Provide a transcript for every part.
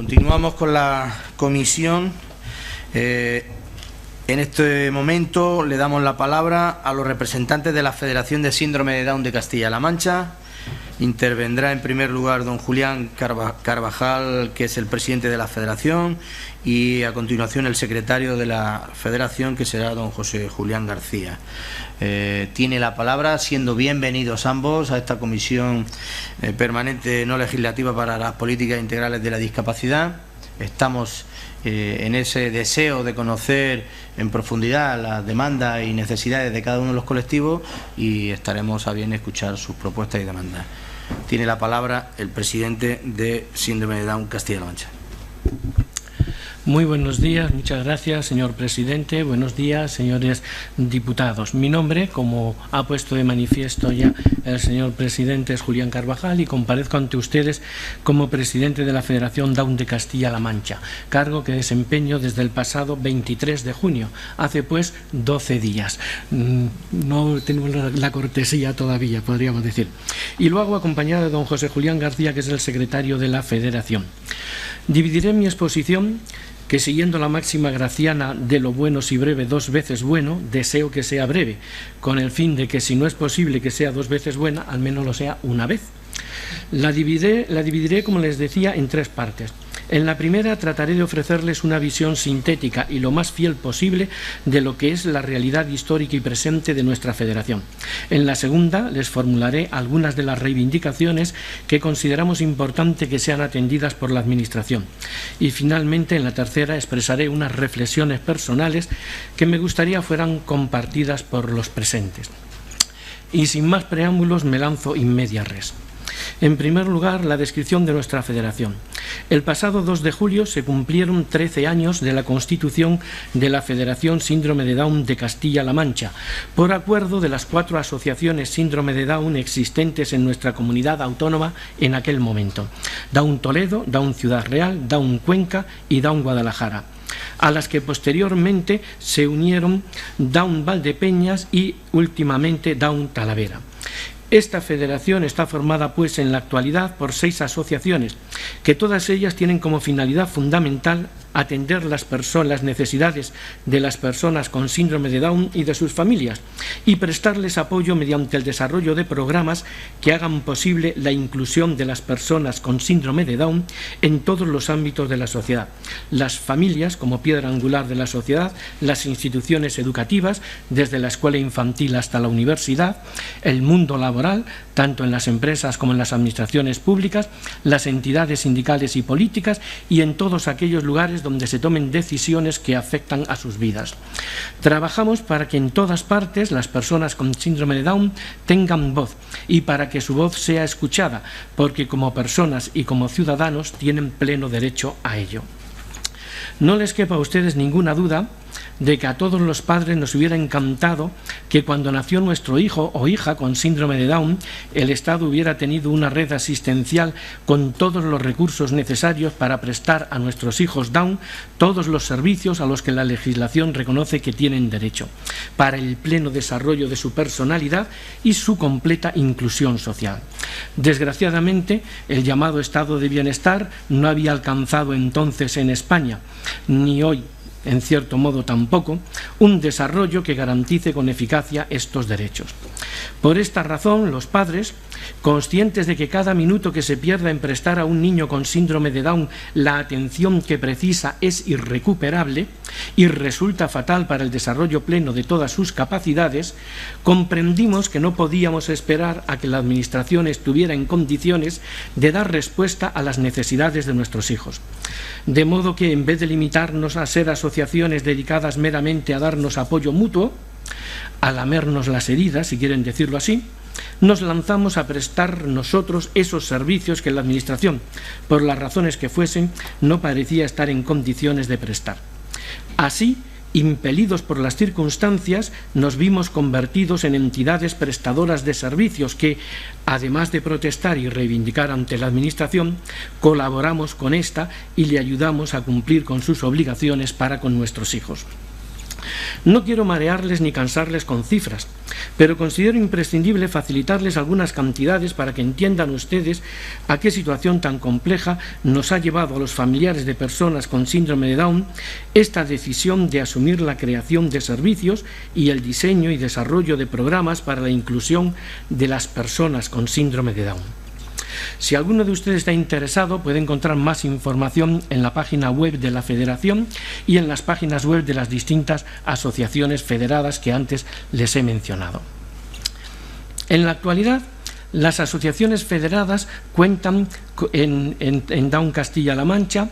Continuamos con la comisión. En este momento le damos la palabra a los representantes de la Federación de Síndrome de Down de Castilla-La Mancha. Intervendrá en primer lugar don Julián Carvajal, que es el presidente de la Federación, y a continuación el secretario de la Federación, que será don José Julián García. Tiene la palabra, siendo bienvenidos ambos a esta comisión permanente no legislativa para las políticas integrales de la discapacidad. Estamos en ese deseo de conocer en profundidad las demandas y necesidades de cada uno de los colectivos, y estaremos a bien escuchar sus propuestas y demandas. Tiene la palabra el presidente de Síndrome de Down Castilla-La Mancha. Muy buenos días, muchas gracias, señor presidente. Buenos días, señores diputados. Mi nombre, como ha puesto de manifiesto ya el señor presidente, es Julián Carvajal y comparezco ante ustedes como presidente de la Federación Down de Castilla-La Mancha, cargo que desempeño desde el pasado 23 de junio, hace pues 12 días. No tenemos la cortesía todavía, podríamos decir. Y lo hago acompañado de don José Julián García, que es el secretario de la Federación. Dividiré mi exposición, que siguiendo la máxima graciana de lo bueno si breve, dos veces bueno, deseo que sea breve, con el fin de que si no es posible que sea dos veces buena, al menos lo sea una vez. La dividiré, como les decía, en tres partes. En la primera trataré de ofrecerles una visión sintética y lo más fiel posible de lo que es la realidad histórica y presente de nuestra federación. En la segunda les formularé algunas de las reivindicaciones que consideramos importante que sean atendidas por la Administración. Y finalmente, en la tercera, expresaré unas reflexiones personales que me gustaría fueran compartidas por los presentes. Y sin más preámbulos me lanzo in media res. En primer lugar, la descripción de nuestra federación. El pasado 2 de julio se cumplieron 13 años de la constitución de la Federación Síndrome de Down de Castilla-La Mancha, por acuerdo de las 4 asociaciones Síndrome de Down existentes en nuestra comunidad autónoma en aquel momento: Down Toledo, Down Ciudad Real, Down Cuenca y Down Guadalajara, a las que posteriormente se unieron Down Valdepeñas y últimamente Down Talavera. Esta federación está formada pues en la actualidad por 6 asociaciones, que todas ellas tienen como finalidad fundamental atender las necesidades de las personas con síndrome de Down y de sus familias, y prestarles apoyo mediante el desarrollo de programas que hagan posible la inclusión de las personas con síndrome de Down en todos los ámbitos de la sociedad: las familias como piedra angular de la sociedad, las instituciones educativas desde la escuela infantil hasta la universidad, el mundo laboral tanto en las empresas como en las administraciones públicas, las entidades sindicales y políticas, y en todos aquellos lugares donde se tomen decisiones que afectan a sus vidas. Trabajamos para que en todas partes las personas con síndrome de Down tengan voz, y para que su voz sea escuchada, porque como personas y como ciudadanos tienen pleno derecho a ello. No les quepa a ustedes ninguna duda de que a todos los padres nos hubiera encantado que cuando nació nuestro hijo o hija con síndrome de Down, el Estado hubiera tenido una red asistencial con todos los recursos necesarios para prestar a nuestros hijos Down todos los servicios a los que la legislación reconoce que tienen derecho, para el pleno desarrollo de su personalidad y su completa inclusión social. Desgraciadamente, el llamado estado de bienestar no había alcanzado entonces en España, ni hoy, en cierto modo tampoco, un desarrollo que garantice con eficacia estos derechos. Por esta razón, los padres, conscientes de que cada minuto que se pierda en prestar a un niño con síndrome de Down la atención que precisa es irrecuperable y resulta fatal para el desarrollo pleno de todas sus capacidades, comprendimos que no podíamos esperar a que la Administración estuviera en condiciones de dar respuesta a las necesidades de nuestros hijos. De modo que, en vez de limitarnos a ser asociaciones dedicadas meramente a darnos apoyo mutuo, a lamernos las heridas, si quieren decirlo así, nos lanzamos a prestar nosotros esos servicios que la Administración, por las razones que fuesen, no parecía estar en condiciones de prestar. Así, impelidos por las circunstancias, nos vimos convertidos en entidades prestadoras de servicios que, además de protestar y reivindicar ante la Administración, colaboramos con esta y le ayudamos a cumplir con sus obligaciones para con nuestros hijos. No quiero marearles ni cansarles con cifras, pero considero imprescindible facilitarles algunas cantidades para que entiendan ustedes a qué situación tan compleja nos ha llevado a los familiares de personas con síndrome de Down esta decisión de asumir la creación de servicios y el diseño y desarrollo de programas para la inclusión de las personas con síndrome de Down. Si alguno de ustedes está interesado, puede encontrar más información en la página web de la Federación y en las páginas web de las distintas asociaciones federadas que antes les he mencionado. En la actualidad, las asociaciones federadas cuentan en Down Castilla-La Mancha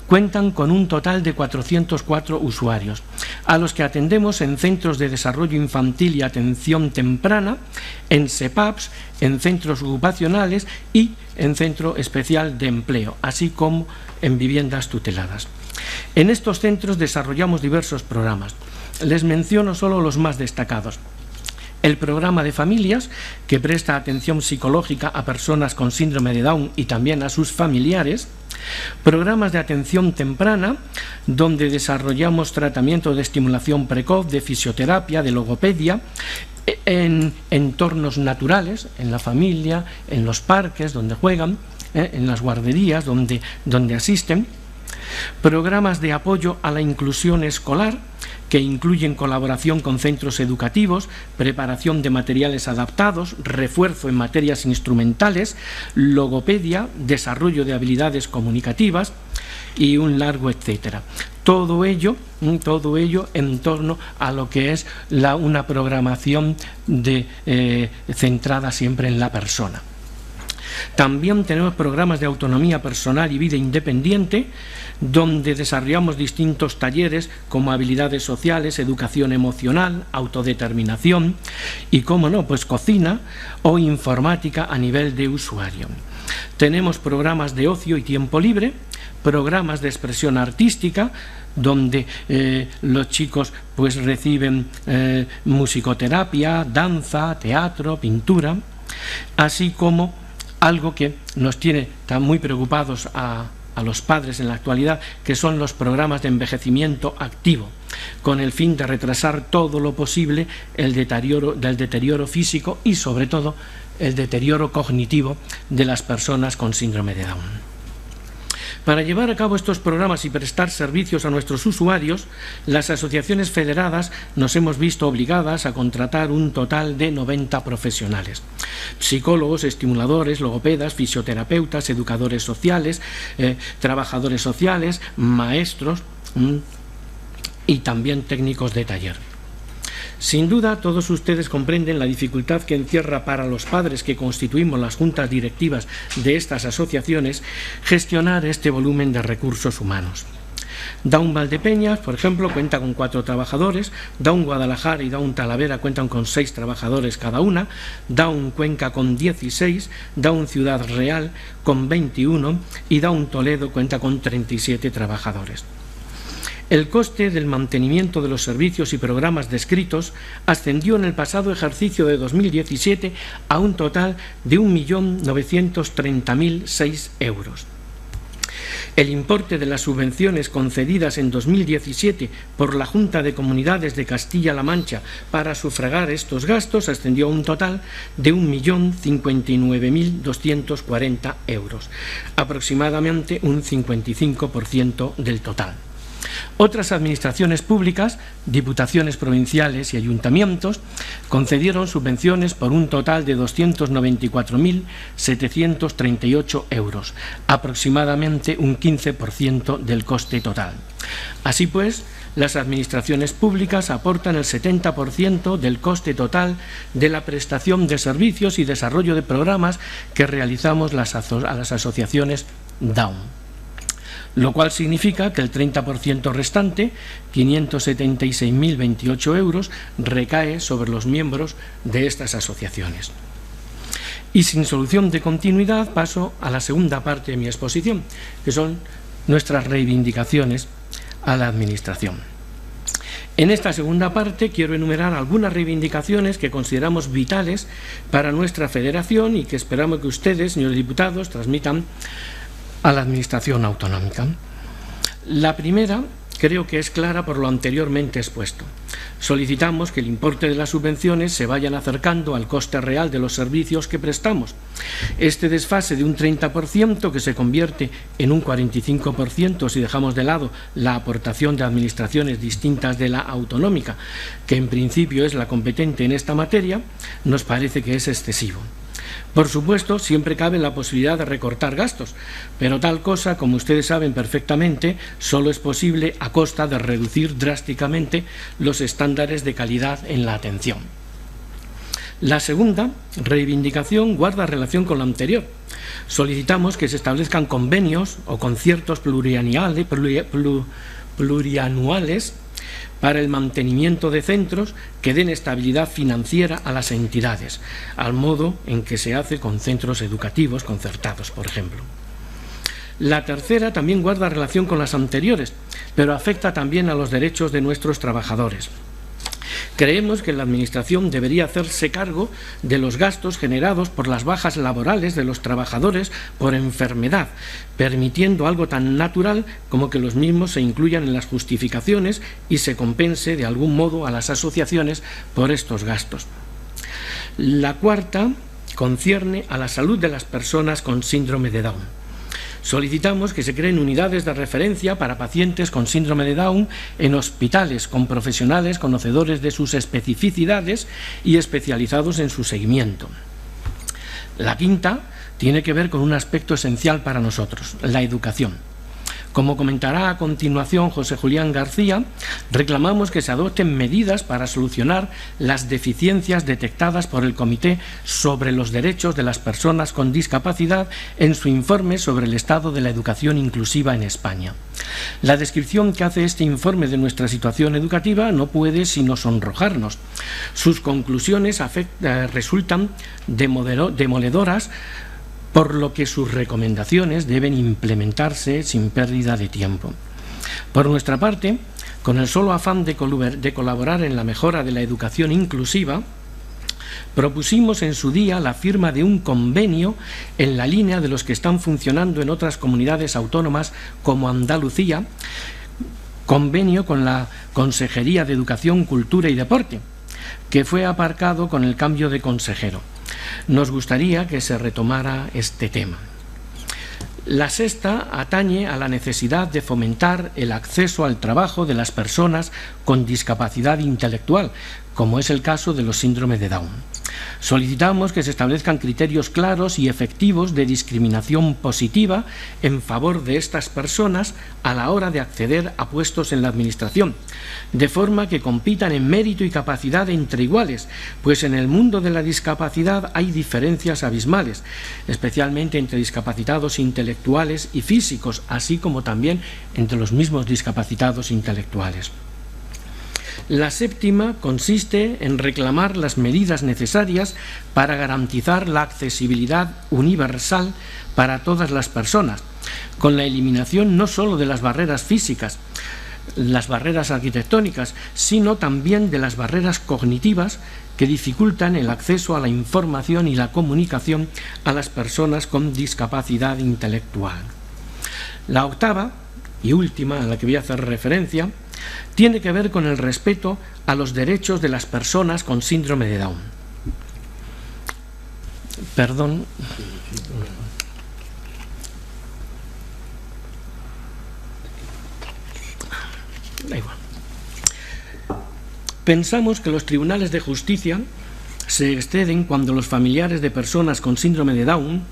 cuentan con un total de 404 usuarios, a los que atendemos en centros de desarrollo infantil y atención temprana, en SEPAPs, en centros ocupacionales y en centro especial de empleo, así como en viviendas tuteladas. En estos centros desarrollamos diversos programas. Les menciono solo los más destacados. El programa de familias, que presta atención psicológica a personas con síndrome de Down y también a sus familiares. Programas de atención temprana, donde desarrollamos tratamiento de estimulación precoz, de fisioterapia, de logopedia, en entornos naturales, en la familia, en los parques donde juegan, en las guarderías donde asisten. Programas de apoyo a la inclusión escolar, que incluyen colaboración con centros educativos, preparación de materiales adaptados, refuerzo en materias instrumentales, logopedia, desarrollo de habilidades comunicativas y un largo etcétera. Todo ello en torno a lo que es una programación centrada siempre en la persona. También tenemos programas de autonomía personal y vida independiente, donde desarrollamos distintos talleres como habilidades sociales, educación emocional, autodeterminación y, cómo no, pues cocina o informática a nivel de usuario. Tenemos programas de ocio y tiempo libre, programas de expresión artística, donde los chicos pues reciben musicoterapia, danza, teatro, pintura, así como algo que nos tiene tan muy preocupados a los padres en la actualidad, que son los programas de envejecimiento activo, con el fin de retrasar todo lo posible el deterioro físico y, sobre todo, el deterioro cognitivo de las personas con síndrome de Down. Para llevar a cabo estos programas y prestar servicios a nuestros usuarios, las asociaciones federadas nos hemos visto obligadas a contratar un total de 90 profesionales. Psicólogos, estimuladores, logopedas, fisioterapeutas, educadores sociales, trabajadores sociales, maestros y también técnicos de taller. Sin duda, todos ustedes comprenden la dificultad que encierra para los padres que constituimos las juntas directivas de estas asociaciones gestionar este volumen de recursos humanos. Down Valdepeñas, por ejemplo, cuenta con 4 trabajadores, Down Guadalajara y Down Talavera cuentan con 6 trabajadores cada una, Down Cuenca con 16, Down Ciudad Real con 21 y Down Toledo cuenta con 37 trabajadores. El coste del mantenimiento de los servicios y programas descritos ascendió en el pasado ejercicio de 2017 a un total de 1.930.006 euros. El importe de las subvenciones concedidas en 2017 por la Junta de Comunidades de Castilla-La Mancha para sufragar estos gastos ascendió a un total de 1.059.240 euros, aproximadamente un 55% del total. Otras administraciones públicas, diputaciones provinciales y ayuntamientos concedieron subvenciones por un total de 294.738 euros, aproximadamente un 15% del coste total. Así pues, las administraciones públicas aportan el 70% del coste total de la prestación de servicios y desarrollo de programas que realizamos a las asociaciones Down. Lo cual significa que el 30% restante, 576.028 euros, recae sobre los miembros de estas asociaciones. Y sin solución de continuidad paso a la segunda parte de mi exposición, que son nuestras reivindicaciones a la Administración. En esta segunda parte quiero enumerar algunas reivindicaciones que consideramos vitales para nuestra federación y que esperamos que ustedes, señores diputados, transmitan a la Administración autonómica. La primera creo que es clara por lo anteriormente expuesto. Solicitamos que el importe de las subvenciones se vayan acercando al coste real de los servicios que prestamos. Este desfase de un 30% que se convierte en un 45% si dejamos de lado la aportación de administraciones distintas de la autonómica, que en principio es la competente en esta materia, nos parece que es excesivo. Por supuesto, siempre cabe la posibilidad de recortar gastos, pero tal cosa, como ustedes saben perfectamente, solo es posible a costa de reducir drásticamente los estándares de calidad en la atención. La segunda reivindicación guarda relación con la anterior. Solicitamos que se establezcan convenios o conciertos plurianuales para el mantenimiento de centros que den estabilidad financiera a las entidades, al modo en que se hace con centros educativos concertados, por ejemplo. La tercera también guarda relación con las anteriores, pero afecta también a los derechos de nuestros trabajadores. Creemos que la Administración debería hacerse cargo de los gastos generados por las bajas laborales de los trabajadores por enfermedad, permitiendo algo tan natural como que los mismos se incluyan en las justificaciones y se compense de algún modo a las asociaciones por estos gastos. La cuarta concierne a la salud de las personas con síndrome de Down. Solicitamos que se creen unidades de referencia para pacientes con síndrome de Down en hospitales con profesionales conocedores de sus especificidades y especializados en su seguimiento. La quinta tiene que ver con un aspecto esencial para nosotros, la educación. Como comentará a continuación José Julián García, reclamamos que se adopten medidas para solucionar las deficiencias detectadas por el Comité sobre los Derechos de las Personas con Discapacidad en su informe sobre el estado de la educación inclusiva en España. La descripción que hace este informe de nuestra situación educativa no puede sino sonrojarnos. Sus conclusiones resultan demoledoras, por lo que sus recomendaciones deben implementarse sin pérdida de tiempo. Por nuestra parte, con el solo afán de colaborar en la mejora de la educación inclusiva, propusimos en su día la firma de un convenio en la línea de los que están funcionando en otras comunidades autónomas como Andalucía, convenio con la Consejería de Educación, Cultura y Deporte, que fue aparcado con el cambio de consejero. Nos gustaría que se retomara este tema. La sexta atañe a la necesidad de fomentar el acceso al trabajo de las personas con discapacidad intelectual, como es el caso de los síndromes de Down. Solicitamos que se establezcan criterios claros y efectivos de discriminación positiva en favor de estas personas a la hora de acceder a puestos en la Administración, de forma que compitan en mérito y capacidad entre iguales, pues en el mundo de la discapacidad hay diferencias abismales, especialmente entre discapacitados intelectuales y físicos, así como también entre los mismos discapacitados intelectuales. La séptima consiste en reclamar las medidas necesarias para garantizar la accesibilidad universal para todas las personas, con la eliminación no solo de las barreras físicas, las barreras arquitectónicas, sino también de las barreras cognitivas que dificultan el acceso a la información y la comunicación a las personas con discapacidad intelectual. La octava y última, a la que voy a hacer referencia, tiene que ver con el respeto a los derechos de las personas con síndrome de Down. Perdón. Da igual. Pensamos que los tribunales de justicia se exceden cuando los familiares de personas con síndrome de Down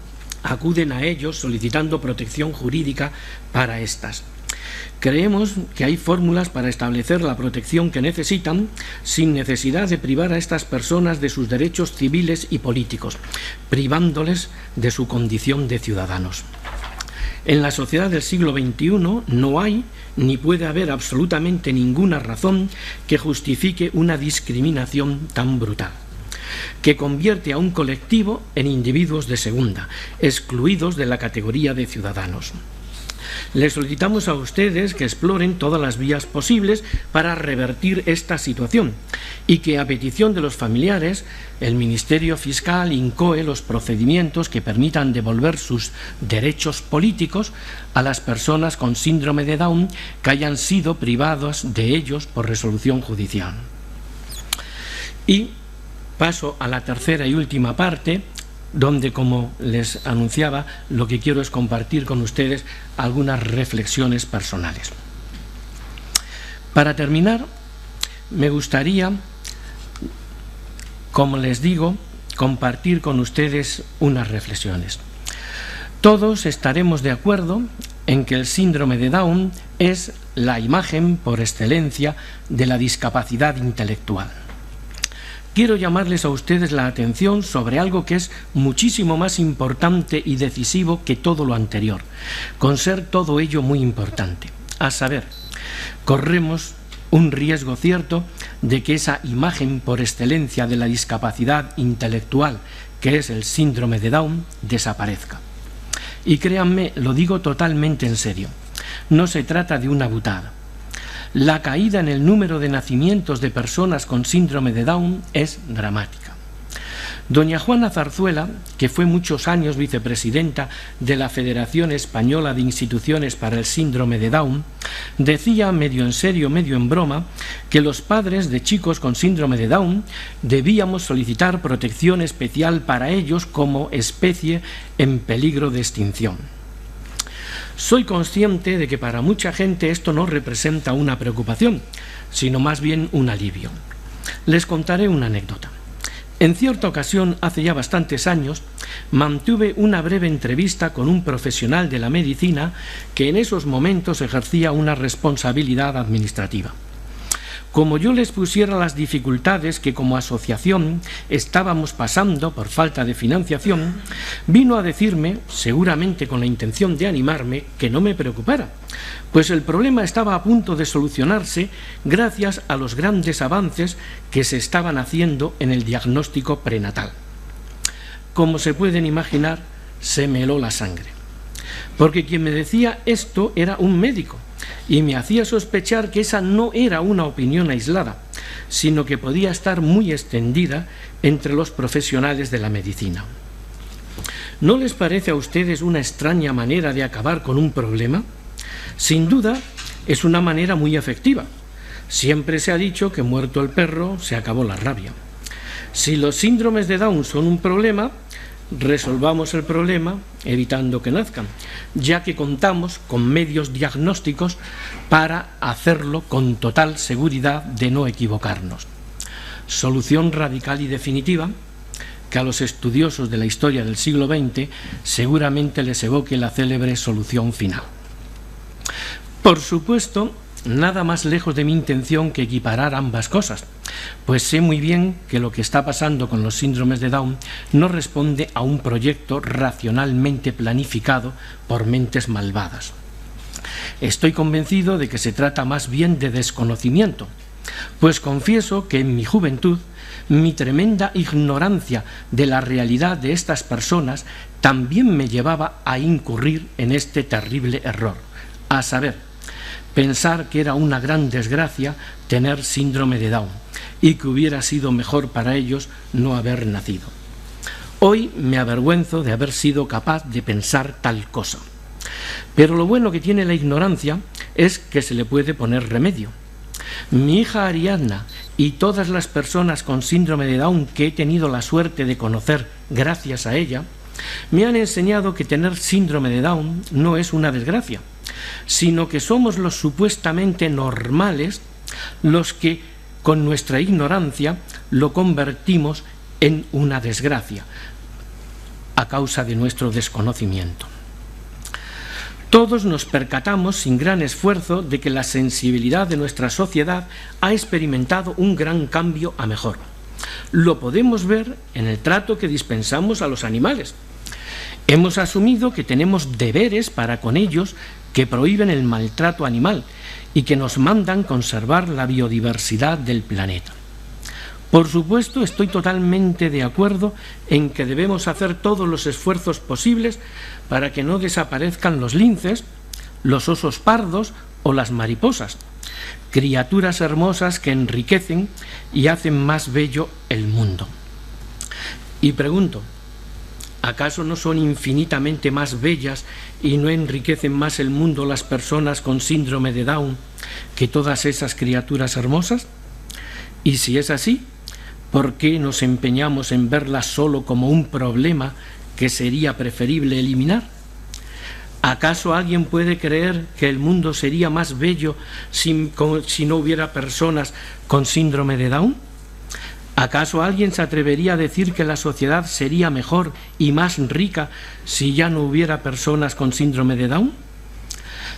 acuden a ellos solicitando protección jurídica para estas. Creemos que hay fórmulas para establecer la protección que necesitan sin necesidad de privar a estas personas de sus derechos civiles y políticos, privándoles de su condición de ciudadanos. En la sociedad del siglo XXI no hay ni puede haber absolutamente ninguna razón que justifique una discriminación tan brutal, que convierte a un colectivo en individuos de segunda, excluidos de la categoría de ciudadanos. Les solicitamos a ustedes que exploren todas las vías posibles para revertir esta situación y que, a petición de los familiares, el Ministerio Fiscal incoe los procedimientos que permitan devolver sus derechos políticos a las personas con síndrome de Down que hayan sido privadas de ellos por resolución judicial. Y paso a la tercera y última parte, donde, como les anunciaba, lo que quiero es compartir con ustedes algunas reflexiones personales. Para terminar, me gustaría, como les digo, compartir con ustedes unas reflexiones. Todos estaremos de acuerdo en que el síndrome de Down es la imagen por excelencia de la discapacidad intelectual. Quiero llamarles a ustedes la atención sobre algo que es muchísimo más importante y decisivo que todo lo anterior, con ser todo ello muy importante. A saber, corremos un riesgo cierto de que esa imagen por excelencia de la discapacidad intelectual, que es el síndrome de Down, desaparezca. Y créanme, lo digo totalmente en serio, no se trata de una butada. La caída en el número de nacimientos de personas con síndrome de Down es dramática. Doña Juana Zarzuela, que fue muchos años vicepresidenta de la Federación Española de Instituciones para el Síndrome de Down, decía, medio en serio, medio en broma, que los padres de chicos con síndrome de Down debíamos solicitar protección especial para ellos como especie en peligro de extinción. Soy consciente de que para mucha gente esto no representa una preocupación, sino más bien un alivio. Les contaré una anécdota. En cierta ocasión, hace ya bastantes años, mantuve una breve entrevista con un profesional de la medicina que en esos momentos ejercía una responsabilidad administrativa. Como yo les pusiera las dificultades que como asociación estábamos pasando por falta de financiación, vino a decirme, seguramente con la intención de animarme, que no me preocupara, pues el problema estaba a punto de solucionarse gracias a los grandes avances que se estaban haciendo en el diagnóstico prenatal. Como se pueden imaginar, se me heló la sangre, porque quien me decía esto era un médico, y me hacía sospechar que esa no era una opinión aislada, sino que podía estar muy extendida entre los profesionales de la medicina. ¿No les parece a ustedes una extraña manera de acabar con un problema? Sin duda, es una manera muy efectiva. Siempre se ha dicho que muerto el perro, se acabó la rabia. Si los síndromes de Down son un problema, resolvamos el problema evitando que nazcan, ya que contamos con medios diagnósticos para hacerlo con total seguridad de no equivocarnos. Solución radical y definitiva que a los estudiosos de la historia del siglo XX seguramente les evoque la célebre solución final. Por supuesto, nada más lejos de mi intención que equiparar ambas cosas, pues sé muy bien que lo que está pasando con los síndromes de Down no responde a un proyecto racionalmente planificado por mentes malvadas. Estoy convencido de que se trata más bien de desconocimiento, pues confieso que en mi juventud mi tremenda ignorancia de la realidad de estas personas también me llevaba a incurrir en este terrible error, a saber, pensar que era una gran desgracia tener síndrome de Down y que hubiera sido mejor para ellos no haber nacido. Hoy me avergüenzo de haber sido capaz de pensar tal cosa. Pero lo bueno que tiene la ignorancia es que se le puede poner remedio. Mi hija Ariadna y todas las personas con síndrome de Down que he tenido la suerte de conocer gracias a ella, me han enseñado que tener síndrome de Down no es una desgracia, sino que somos los supuestamente normales los que con nuestra ignorancia lo convertimos en una desgracia a causa de nuestro desconocimiento. Todos nos percatamos sin gran esfuerzo de que la sensibilidad de nuestra sociedad ha experimentado un gran cambio a mejor. Lo podemos ver en el trato que dispensamos a los animales. Hemos asumido que tenemos deberes para con ellos que prohíben el maltrato animal y que nos mandan conservar la biodiversidad del planeta. Por supuesto, estoy totalmente de acuerdo en que debemos hacer todos los esfuerzos posibles para que no desaparezcan los linces, los osos pardos o las mariposas, criaturas hermosas que enriquecen y hacen más bello el mundo. Y pregunto, ¿acaso no son infinitamente más bellas y no enriquecen más el mundo las personas con síndrome de Down que todas esas criaturas hermosas? Y si es así, ¿Por qué nos empeñamos en verla solo como un problema que sería preferible eliminar? ¿Acaso alguien puede creer que el mundo sería más bello si no hubiera personas con síndrome de Down? ¿Acaso alguien se atrevería a decir que la sociedad sería mejor y más rica si ya no hubiera personas con síndrome de Down?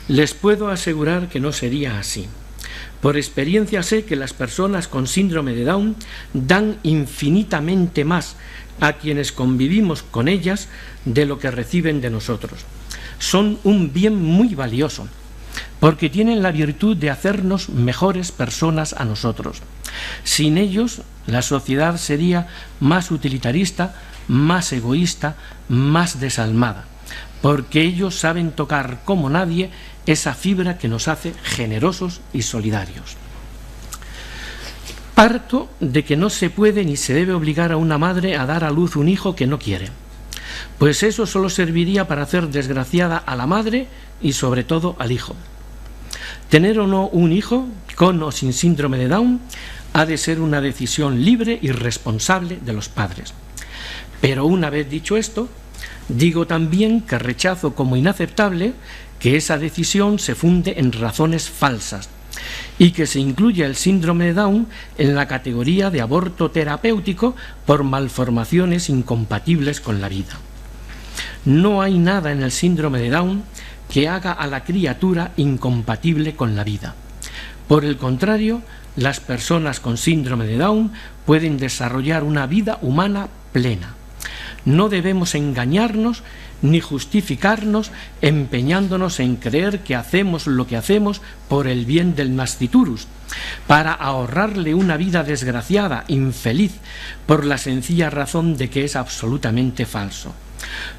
Les puedo asegurar que no sería así. Por experiencia sé que las personas con síndrome de Down dan infinitamente más a quienes convivimos con ellas de lo que reciben de nosotros. Son un bien muy valioso, porque tienen la virtud de hacernos mejores personas a nosotros. Sin ellos, la sociedad sería más utilitarista, más egoísta, más desalmada, porque ellos saben tocar como nadie esa fibra que nos hace generosos y solidarios. Parto de que no se puede ni se debe obligar a una madre a dar a luz un hijo que no quiere, pues eso solo serviría para hacer desgraciada a la madre y sobre todo al hijo. Tener o no un hijo, con o sin síndrome de Down, ha de ser una decisión libre y responsable de los padres. Pero una vez dicho esto, digo también que rechazo como inaceptable que esa decisión se funde en razones falsas y que se incluya el síndrome de Down en la categoría de aborto terapéutico por malformaciones incompatibles con la vida. No hay nada en el síndrome de Down que haga a la criatura incompatible con la vida. Por el contrario, las personas con síndrome de Down pueden desarrollar una vida humana plena. No debemos engañarnos ni justificarnos empeñándonos en creer que hacemos lo que hacemos por el bien del nasciturus, para ahorrarle una vida desgraciada, infeliz, por la sencilla razón de que es absolutamente falso.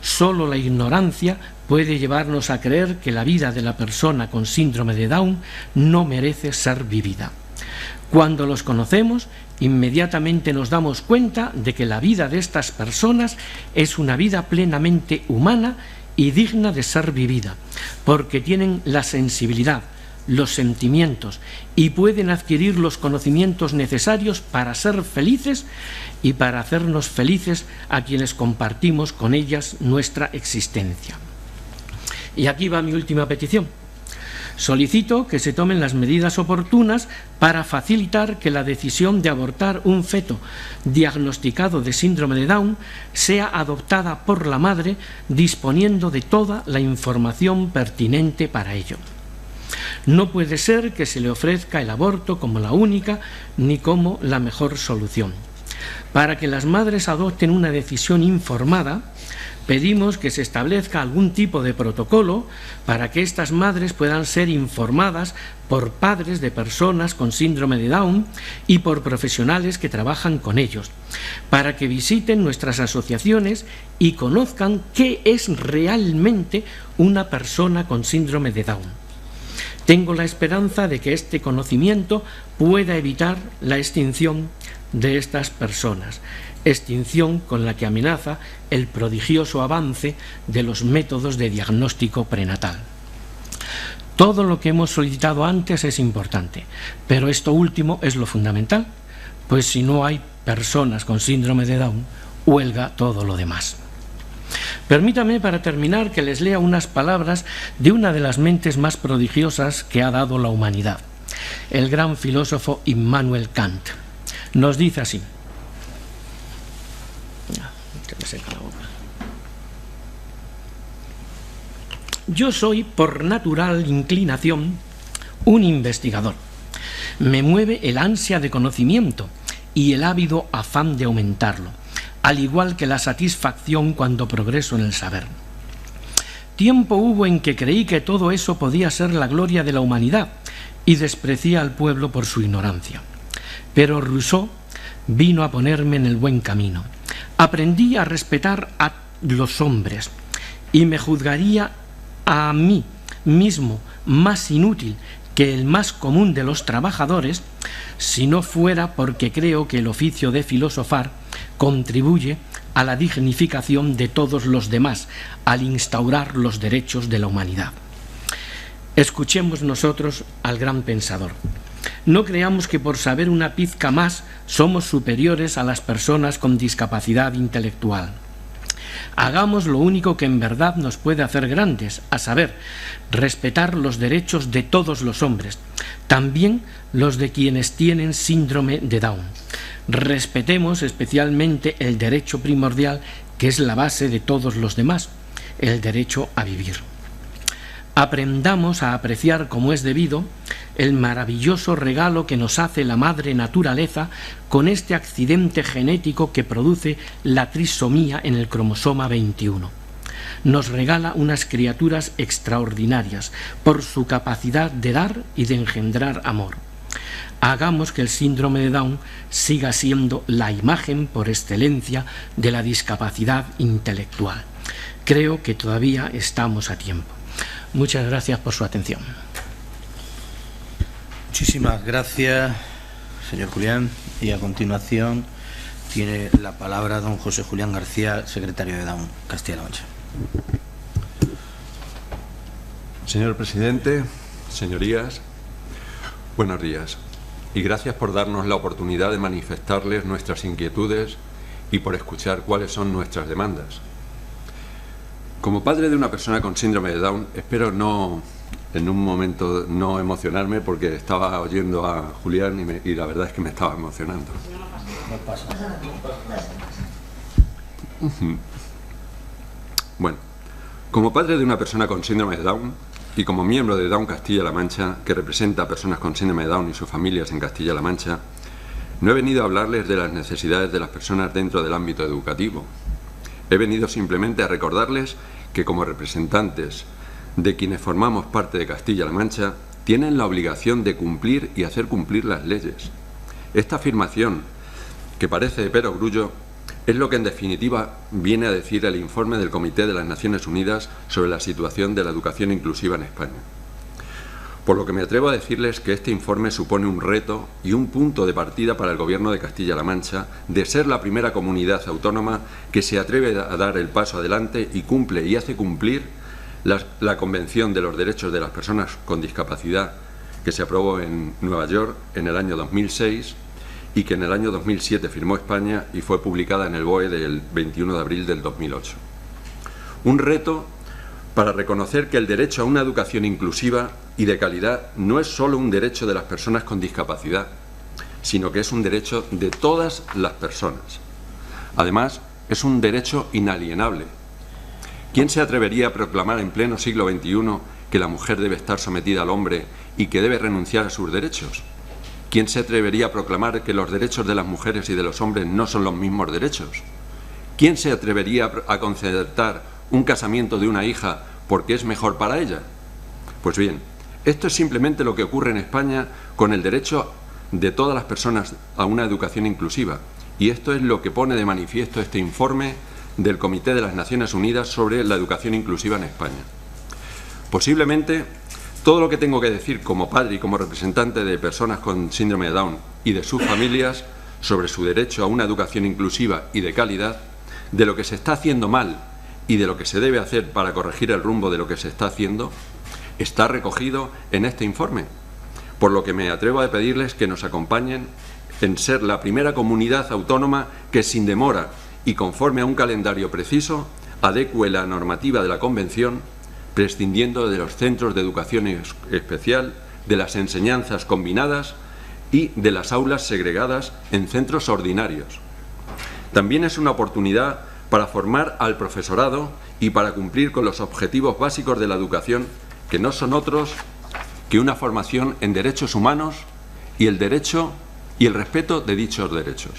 Solo la ignorancia puede llevarnos a creer que la vida de la persona con síndrome de Down no merece ser vivida. Cuando los conocemos, inmediatamente nos damos cuenta de que la vida de estas personas es una vida plenamente humana y digna de ser vivida, porque tienen la sensibilidad, los sentimientos y pueden adquirir los conocimientos necesarios para ser felices y para hacernos felices a quienes compartimos con ellas nuestra existencia. Y aquí va mi última petición. Solicito que se tomen las medidas oportunas para facilitar que la decisión de abortar un feto diagnosticado de síndrome de Down sea adoptada por la madre disponiendo de toda la información pertinente para ello. No puede ser que se le ofrezca el aborto como la única ni como la mejor solución. Para que las madres adopten una decisión informada, pedimos que se establezca algún tipo de protocolo para que estas madres puedan ser informadas por padres de personas con síndrome de Down y por profesionales que trabajan con ellos, para que visiten nuestras asociaciones y conozcan qué es realmente una persona con síndrome de Down. Tengo la esperanza de que este conocimiento pueda evitar la extinción de estas personas, extinción con la que amenaza el prodigioso avance de los métodos de diagnóstico prenatal. Todo lo que hemos solicitado antes es importante, pero esto último es lo fundamental, pues si no hay personas con síndrome de Down, huelga todo lo demás. Permítame para terminar que les lea unas palabras de una de las mentes más prodigiosas que ha dado la humanidad, el gran filósofo Immanuel Kant. Nos dice así: yo soy por natural inclinación un investigador. Me mueve el ansia de conocimiento y el ávido afán de aumentarlo, al igual que la satisfacción cuando progreso en el saber. Tiempo hubo en que creí que todo eso podía ser la gloria de la humanidad y desprecié al pueblo por su ignorancia. Pero Rousseau vino a ponerme en el buen camino. Aprendí a respetar a los hombres y me juzgaría a mí mismo más inútil que el más común de los trabajadores si no fuera porque creo que el oficio de filosofar contribuye a la dignificación de todos los demás al instaurar los derechos de la humanidad. Escuchemos nosotros al gran pensador. No creamos que por saber una pizca más somos superiores a las personas con discapacidad intelectual. Hagamos lo único que en verdad nos puede hacer grandes, a saber, respetar los derechos de todos los hombres, también los de quienes tienen síndrome de Down. Respetemos especialmente el derecho primordial, que es la base de todos los demás, el derecho a vivir. Aprendamos a apreciar como es debido el maravilloso regalo que nos hace la madre naturaleza con este accidente genético que produce la trisomía en el cromosoma 21. Nos regala unas criaturas extraordinarias por su capacidad de dar y de engendrar amor. Hagamos que el síndrome de Down siga siendo la imagen por excelencia de la discapacidad intelectual. Creo que todavía estamos a tiempo. Muchas gracias por su atención. Muchísimas gracias, señor Julián. Y a continuación tiene la palabra don José Julián García, secretario de Down Castilla-La Mancha. Señor presidente, señorías, buenos días. Y gracias por darnos la oportunidad de manifestarles nuestras inquietudes y por escuchar cuáles son nuestras demandas. Como padre de una persona con síndrome de Down, espero en un momento no emocionarme, porque estaba oyendo a Julián y la verdad es que me estaba emocionando. Bueno, como padre de una persona con síndrome de Down y como miembro de Down Castilla-La Mancha, que representa a personas con síndrome de Down y sus familias en Castilla-La Mancha, no he venido a hablarles de las necesidades de las personas dentro del ámbito educativo. He venido simplemente a recordarles que como representantes de quienes formamos parte de Castilla-La Mancha, tienen la obligación de cumplir y hacer cumplir las leyes. Esta afirmación, que parece de perogrullo, es lo que en definitiva viene a decir el informe del Comité de las Naciones Unidas sobre la situación de la educación inclusiva en España. Por lo que me atrevo a decirles que este informe supone un reto y un punto de partida para el Gobierno de Castilla-La Mancha de ser la primera comunidad autónoma que se atreve a dar el paso adelante y cumple y hace cumplir la Convención de los Derechos de las Personas con Discapacidad, que se aprobó en Nueva York en el año 2006 y que en el año 2007 firmó España y fue publicada en el BOE del 21 de abril del 2008. Un reto para reconocer que el derecho a una educación inclusiva y de calidad no es solo un derecho de las personas con discapacidad, sino que es un derecho de todas las personas. Además, es un derecho inalienable. ¿Quién se atrevería a proclamar en pleno siglo XXI que la mujer debe estar sometida al hombre y que debe renunciar a sus derechos? ¿Quién se atrevería a proclamar que los derechos de las mujeres y de los hombres no son los mismos derechos? ¿Quién se atrevería a concertar un casamiento de una hija porque es mejor para ella? Pues bien, esto es simplemente lo que ocurre en España con el derecho de todas las personas a una educación inclusiva, y esto es lo que pone de manifiesto este informe del Comité de las Naciones Unidas sobre la educación inclusiva en España. Posiblemente todo lo que tengo que decir como padre y como representante de personas con síndrome de Down y de sus familias sobre su derecho a una educación inclusiva y de calidad, de lo que se está haciendo mal y de lo que se debe hacer para corregir el rumbo de lo que se está haciendo, está recogido en este informe, por lo que me atrevo a pedirles que nos acompañen en ser la primera comunidad autónoma que sin demora y conforme a un calendario preciso adecue la normativa de la Convención, prescindiendo de los centros de educación especial, de las enseñanzas combinadas y de las aulas segregadas en centros ordinarios. También es una oportunidad para formar al profesorado y para cumplir con los objetivos básicos de la educación, que no son otros que una formación en derechos humanos y el derecho y el respeto de dichos derechos.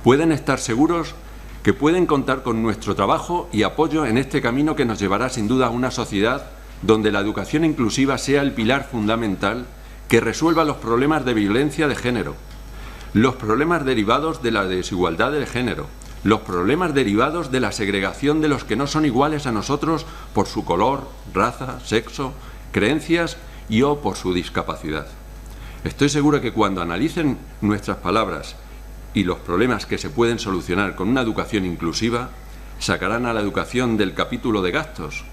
Pueden estar seguros que pueden contar con nuestro trabajo y apoyo en este camino que nos llevará sin duda a una sociedad donde la educación inclusiva sea el pilar fundamental que resuelva los problemas de violencia de género, los problemas derivados de la desigualdad de género, los problemas derivados de la segregación de los que no son iguales a nosotros por su color, raza, sexo, creencias y o por su discapacidad. Estoy seguro que cuando analicen nuestras palabras y los problemas que se pueden solucionar con una educación inclusiva, sacarán a la educación del capítulo de gastos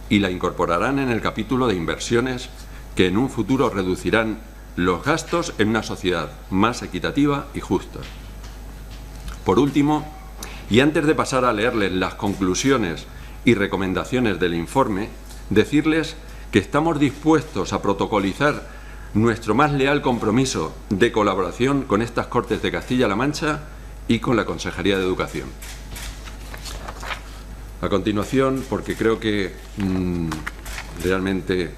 y la incorporarán en el capítulo de inversiones que en un futuro reducirán los gastos en una sociedad más equitativa y justa. Por último, y antes de pasar a leerles las conclusiones y recomendaciones del informe, decirles que estamos dispuestos a protocolizar nuestro más leal compromiso de colaboración con estas Cortes de Castilla-La Mancha y con la Consejería de Educación. A continuación, porque creo que realmente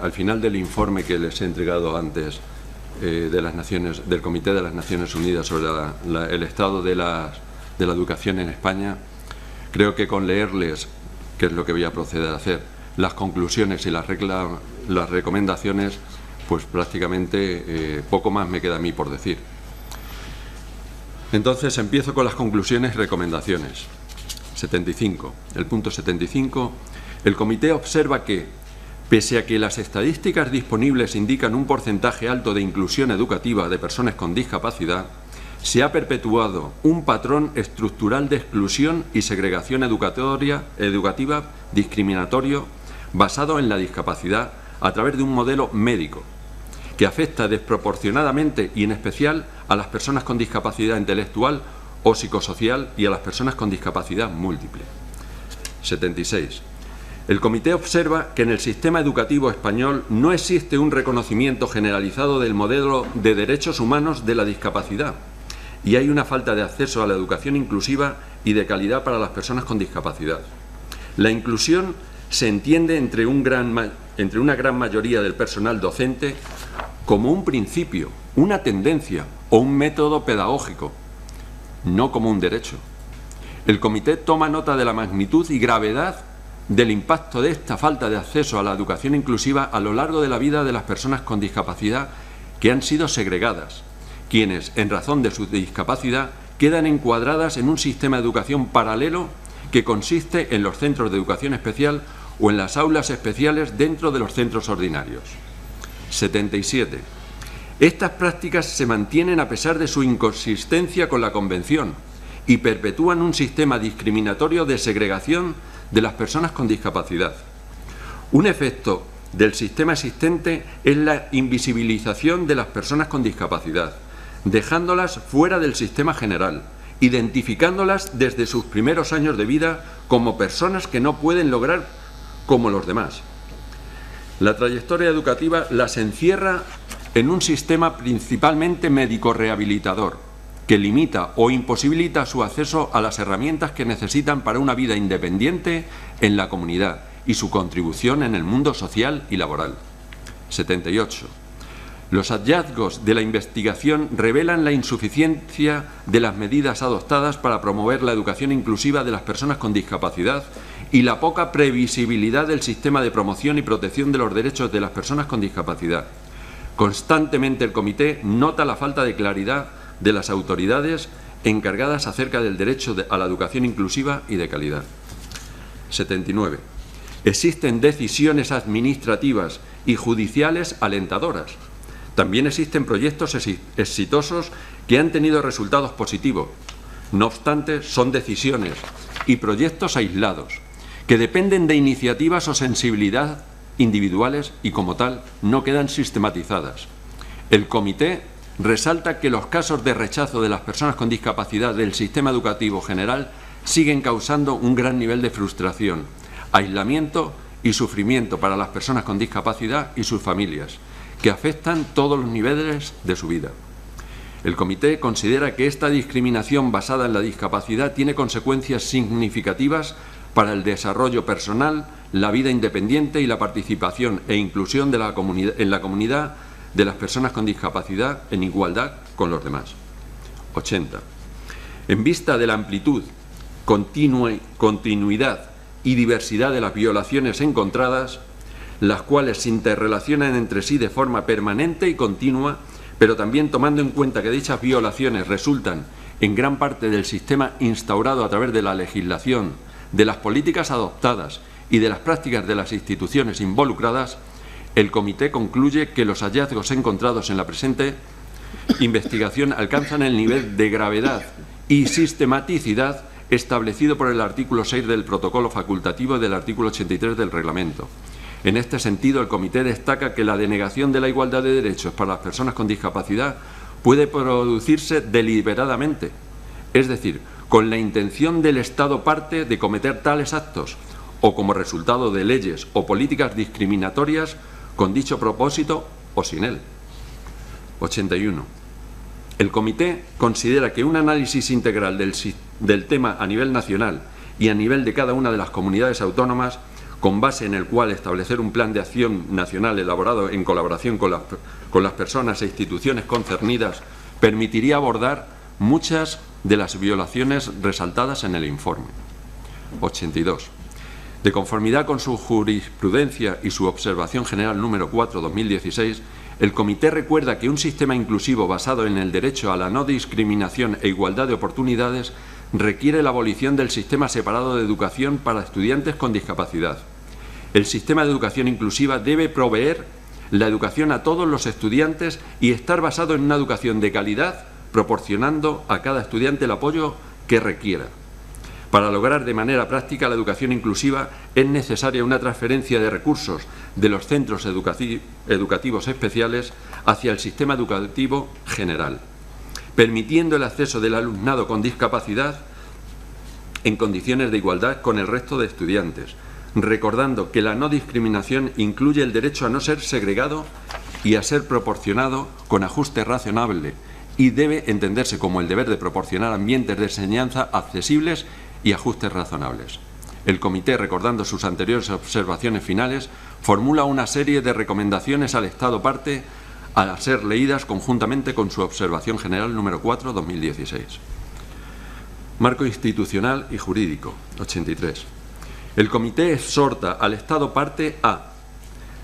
al final del informe que les he entregado antes del Comité de las Naciones Unidas sobre el estado de la educación en España, creo que con leerles, que es lo que voy a proceder a hacer, las conclusiones y las recomendaciones, pues prácticamente poco más me queda a mí por decir. Entonces empiezo con las conclusiones y recomendaciones. 75. El punto 75. El Comité observa que, pese a que las estadísticas disponibles indican un porcentaje alto de inclusión educativa de personas con discapacidad, se ha perpetuado un patrón estructural de exclusión y segregación educativa discriminatorio basado en la discapacidad a través de un modelo médico que afecta desproporcionadamente y en especial a las personas con discapacidad intelectual o psicosocial y a las personas con discapacidad múltiple. 76. El Comité observa que en el sistema educativo español no existe un reconocimiento generalizado del modelo de derechos humanos de la discapacidad y hay una falta de acceso a la educación inclusiva y de calidad para las personas con discapacidad. La inclusión se entiende entre una gran mayoría del personal docente como un principio, una tendencia o un método pedagógico, no como un derecho. El Comité toma nota de la magnitud y gravedad del impacto de esta falta de acceso a la educación inclusiva a lo largo de la vida de las personas con discapacidad que han sido segregadas, quienes, en razón de su discapacidad, quedan encuadradas en un sistema de educación paralelo que consiste en los centros de educación especial o en las aulas especiales dentro de los centros ordinarios. 77. Estas prácticas se mantienen a pesar de su inconsistencia con la Convención y perpetúan un sistema discriminatorio de segregación de las personas con discapacidad. Un efecto del sistema existente es la invisibilización de las personas con discapacidad, dejándolas fuera del sistema general, identificándolas desde sus primeros años de vida como personas que no pueden lograr como los demás. La trayectoria educativa las encierra en un sistema principalmente médico-rehabilitador, que limita o imposibilita su acceso a las herramientas que necesitan para una vida independiente en la comunidad y su contribución en el mundo social y laboral. 78. Los hallazgos de la investigación revelan la insuficiencia de las medidas adoptadas para promover la educación inclusiva de las personas con discapacidad y la poca previsibilidad del sistema de promoción y protección de los derechos de las personas con discapacidad. Constantemente el Comité nota la falta de claridad de las autoridades encargadas acerca del derecho a la educación inclusiva y de calidad. 79. Existen decisiones administrativas y judiciales alentadoras. También existen proyectos exitosos que han tenido resultados positivos. No obstante, son decisiones y proyectos aislados, que dependen de iniciativas o sensibilidad individuales y, como tal, no quedan sistematizadas. El Comité resalta que los casos de rechazo de las personas con discapacidad del sistema educativo general siguen causando un gran nivel de frustración, aislamiento y sufrimiento para las personas con discapacidad y sus familias, que afectan todos los niveles de su vida. El Comité considera que esta discriminación basada en la discapacidad tiene consecuencias significativas para el desarrollo personal, la vida independiente y la participación e inclusión de en la comunidad de las personas con discapacidad en igualdad con los demás. 80. En vista de la amplitud, continuidad y diversidad de las violaciones encontradas, las cuales se interrelacionan entre sí de forma permanente y continua, pero también tomando en cuenta que dichas violaciones resultan en gran parte del sistema instaurado a través de la legislación, de las políticas adoptadas y de las prácticas de las instituciones involucradas, el Comité concluye que los hallazgos encontrados en la presente investigación alcanzan el nivel de gravedad y sistematicidad establecido por el artículo 6 del protocolo facultativo y del artículo 83 del reglamento. En este sentido, el Comité destaca que la denegación de la igualdad de derechos para las personas con discapacidad puede producirse deliberadamente, es decir, con la intención del Estado parte de cometer tales actos o como resultado de leyes o políticas discriminatorias con dicho propósito o sin él. 81. El Comité considera que un análisis integral del tema a nivel nacional y a nivel de cada una de las comunidades autónomas, con base en el cual establecer un plan de acción nacional elaborado en colaboración con las personas e instituciones concernidas, permitiría abordar muchas de las violaciones resaltadas en el informe. 82. De conformidad con su jurisprudencia y su observación general número 4/2016, el Comité recuerda que un sistema inclusivo basado en el derecho a la no discriminación e igualdad de oportunidades requiere la abolición del sistema separado de educación para estudiantes con discapacidad. El sistema de educación inclusiva debe proveer la educación a todos los estudiantes y estar basado en una educación de calidad, proporcionando a cada estudiante el apoyo que requiera. Para lograr de manera práctica la educación inclusiva es necesaria una transferencia de recursos de los centros educativos especiales hacia el sistema educativo general, permitiendo el acceso del alumnado con discapacidad en condiciones de igualdad con el resto de estudiantes, recordando que la no discriminación incluye el derecho a no ser segregado y a ser proporcionado con ajuste razonable y debe entenderse como el deber de proporcionar ambientes de enseñanza accesibles y ajustes razonables. El Comité, recordando sus anteriores observaciones finales, formula una serie de recomendaciones al Estado parte a ser leídas conjuntamente con su observación general número 4/2016. Marco institucional y jurídico. 83. El Comité exhorta al Estado parte a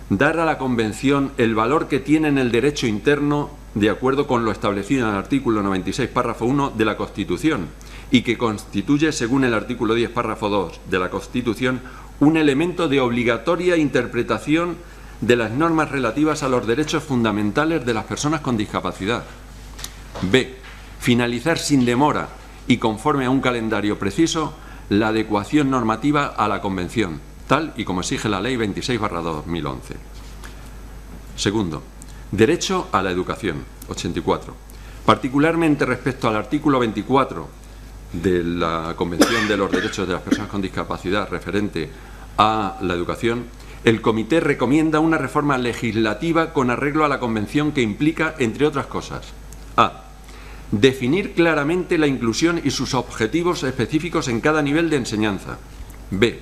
dar a la Convención el valor que tiene en el derecho interno de acuerdo con lo establecido en el artículo 96, párrafo 1 de la Constitución y que constituye, según el artículo 10, párrafo 2 de la Constitución, un elemento de obligatoria interpretación de las normas relativas a los derechos fundamentales de las personas con discapacidad. B. Finalizar sin demora y conforme a un calendario preciso la adecuación normativa a la Convención, tal y como exige la Ley 26/2011. Segundo, derecho a la educación. 84. Particularmente respecto al artículo 24 de la Convención de los Derechos de las Personas con Discapacidad referente a la educación, el Comité recomienda una reforma legislativa con arreglo a la Convención que implica, entre otras cosas, a. Definir claramente la inclusión y sus objetivos específicos en cada nivel de enseñanza. B.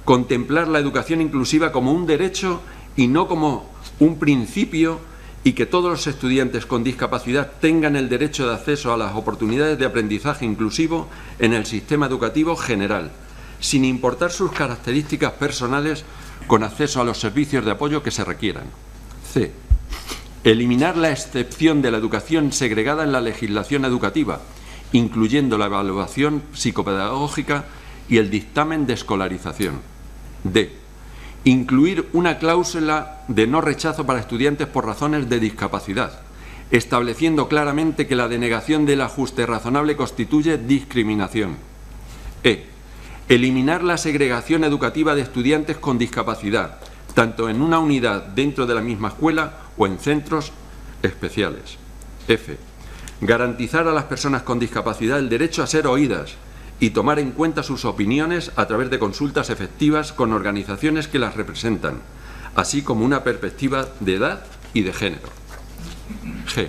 Contemplar la educación inclusiva como un derecho y no como un principio y que todos los estudiantes con discapacidad tengan el derecho de acceso a las oportunidades de aprendizaje inclusivo en el sistema educativo general, sin importar sus características personales, con acceso a los servicios de apoyo que se requieran. C. Eliminar la excepción de la educación segregada en la legislación educativa, incluyendo la evaluación psicopedagógica y el dictamen de escolarización. D. Incluir una cláusula de no rechazo para estudiantes por razones de discapacidad, estableciendo claramente que la denegación del ajuste razonable constituye discriminación. E. Eliminar la segregación educativa de estudiantes con discapacidad, tanto en una unidad dentro de la misma escuela o en centros especiales. F. Garantizar a las personas con discapacidad el derecho a ser oídas y tomar en cuenta sus opiniones a través de consultas efectivas con organizaciones que las representan, así como una perspectiva de edad y de género. G.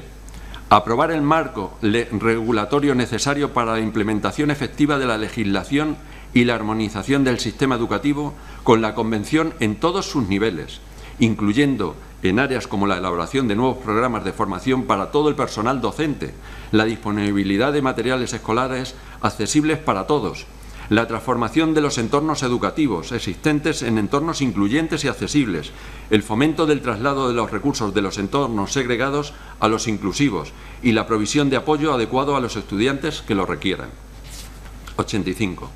Aprobar el marco regulatorio necesario para la implementación efectiva de la legislación y la armonización del sistema educativo con la Convención en todos sus niveles, incluyendo en áreas como la elaboración de nuevos programas de formación para todo el personal docente, la disponibilidad de materiales escolares accesibles para todos, la transformación de los entornos educativos existentes en entornos incluyentes y accesibles, el fomento del traslado de los recursos de los entornos segregados a los inclusivos y la provisión de apoyo adecuado a los estudiantes que lo requieran. 85.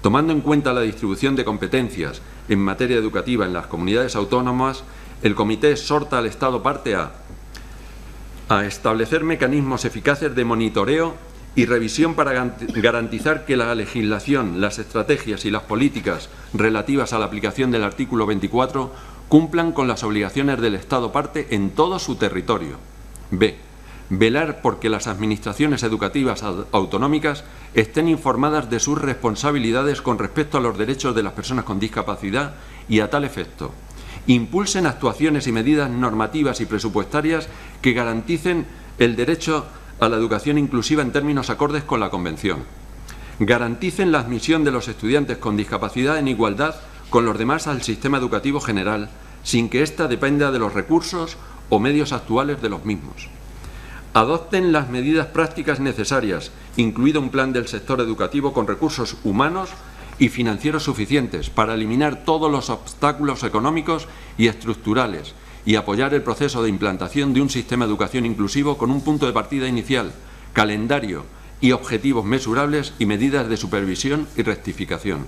Tomando en cuenta la distribución de competencias en materia educativa en las comunidades autónomas, el Comité exhorta al Estado parte a establecer mecanismos eficaces de monitoreo y revisión para garantizar que la legislación, las estrategias y las políticas relativas a la aplicación del artículo 24 cumplan con las obligaciones del Estado parte en todo su territorio. B. Velar porque las administraciones educativas autonómicas estén informadas de sus responsabilidades con respecto a los derechos de las personas con discapacidad y, a tal efecto, impulsen actuaciones y medidas normativas y presupuestarias que garanticen el derecho a la educación inclusiva en términos acordes con la Convención. Garanticen la admisión de los estudiantes con discapacidad en igualdad con los demás al sistema educativo general, sin que ésta dependa de los recursos o medios actuales de los mismos. Adopten las medidas prácticas necesarias, incluido un plan del sector educativo con recursos humanos y financieros suficientes para eliminar todos los obstáculos económicos y estructurales y apoyar el proceso de implantación de un sistema de educación inclusivo con un punto de partida inicial, calendario y objetivos mesurables y medidas de supervisión y rectificación.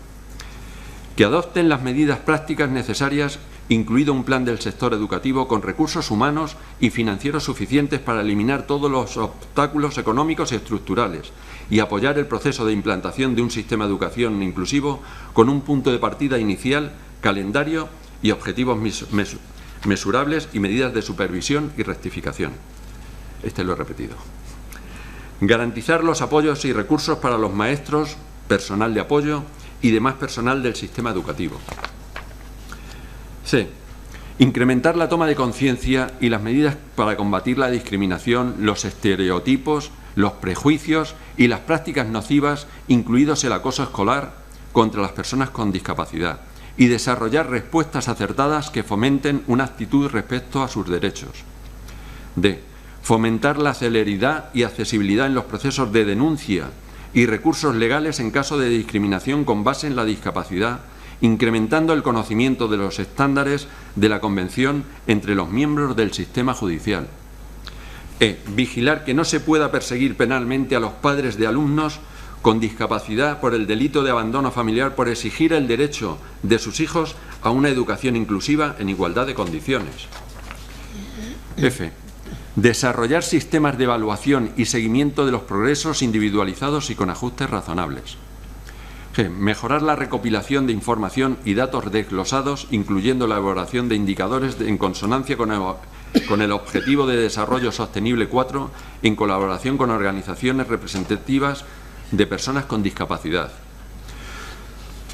Que adopten las medidas prácticas necesarias, incluido un plan del sector educativo con recursos humanos y financieros suficientes para eliminar todos los obstáculos económicos y estructurales y apoyar el proceso de implantación de un sistema de educación inclusivo con un punto de partida inicial, calendario y objetivos mesurables y medidas de supervisión y rectificación. Este lo he repetido. Garantizar los apoyos y recursos para los maestros, personal de apoyo y demás personal del sistema educativo. C. Incrementar la toma de conciencia y las medidas para combatir la discriminación, los estereotipos, los prejuicios y las prácticas nocivas, incluidos el acoso escolar, contra las personas con discapacidad, y desarrollar respuestas acertadas que fomenten una actitud respecto a sus derechos. D. Fomentar la celeridad y accesibilidad en los procesos de denuncia y recursos legales en caso de discriminación con base en la discapacidad, incrementando el conocimiento de los estándares de la Convención entre los miembros del sistema judicial. E. Vigilar que no se pueda perseguir penalmente a los padres de alumnos con discapacidad por el delito de abandono familiar por exigir el derecho de sus hijos a una educación inclusiva en igualdad de condiciones. F. Desarrollar sistemas de evaluación y seguimiento de los progresos individualizados y con ajustes razonables. G. Mejorar la recopilación de información y datos desglosados, incluyendo la elaboración de indicadores en consonancia con el Objetivo de Desarrollo Sostenible 4, en colaboración con organizaciones representativas de personas con discapacidad.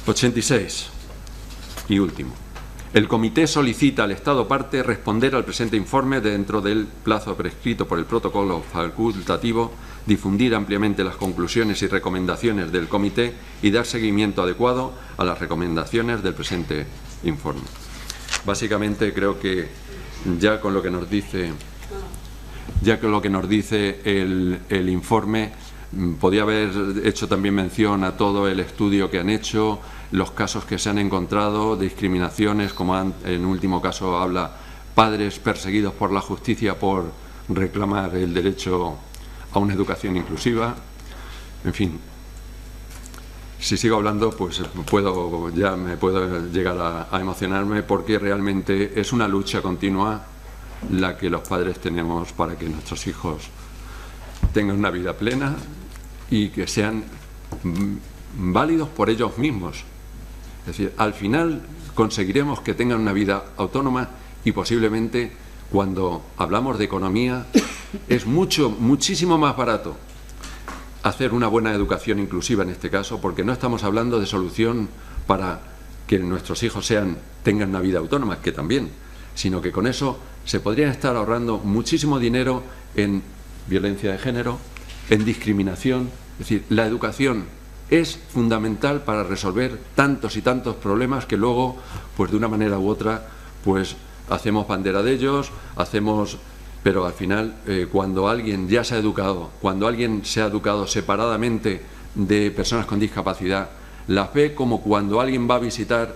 86. Y último. El Comité solicita al Estado parte responder al presente informe dentro del plazo prescrito por el protocolo facultativo, difundir ampliamente las conclusiones y recomendaciones del Comité y dar seguimiento adecuado a las recomendaciones del presente informe. Básicamente creo que ya con lo que nos dice, el informe, podía haber hecho también mención a todo el estudio que han hecho, los casos que se han encontrado, discriminaciones, como en último caso habla padres perseguidos por la justicia por reclamar el derecho a una educación inclusiva. En fin, si sigo hablando, pues me puedo llegar a emocionarme, porque realmente es una lucha continua la que los padres tenemos para que nuestros hijos tengan una vida plena y que sean válidos por ellos mismos. Es decir, al final conseguiremos que tengan una vida autónoma y posiblemente, cuando hablamos de economía, es muchísimo más barato hacer una buena educación inclusiva en este caso, porque no estamos hablando de solución para que nuestros hijos tengan una vida autónoma, que también, sino que con eso se podrían estar ahorrando muchísimo dinero en violencia de género, en discriminación. Es decir, la educación es fundamental para resolver tantos y tantos problemas que luego, pues de una manera u otra, pues hacemos bandera de ellos, pero al final, cuando alguien ya se ha educado, cuando alguien se ha educado separadamente de personas con discapacidad, las ve como cuando alguien va a visitar,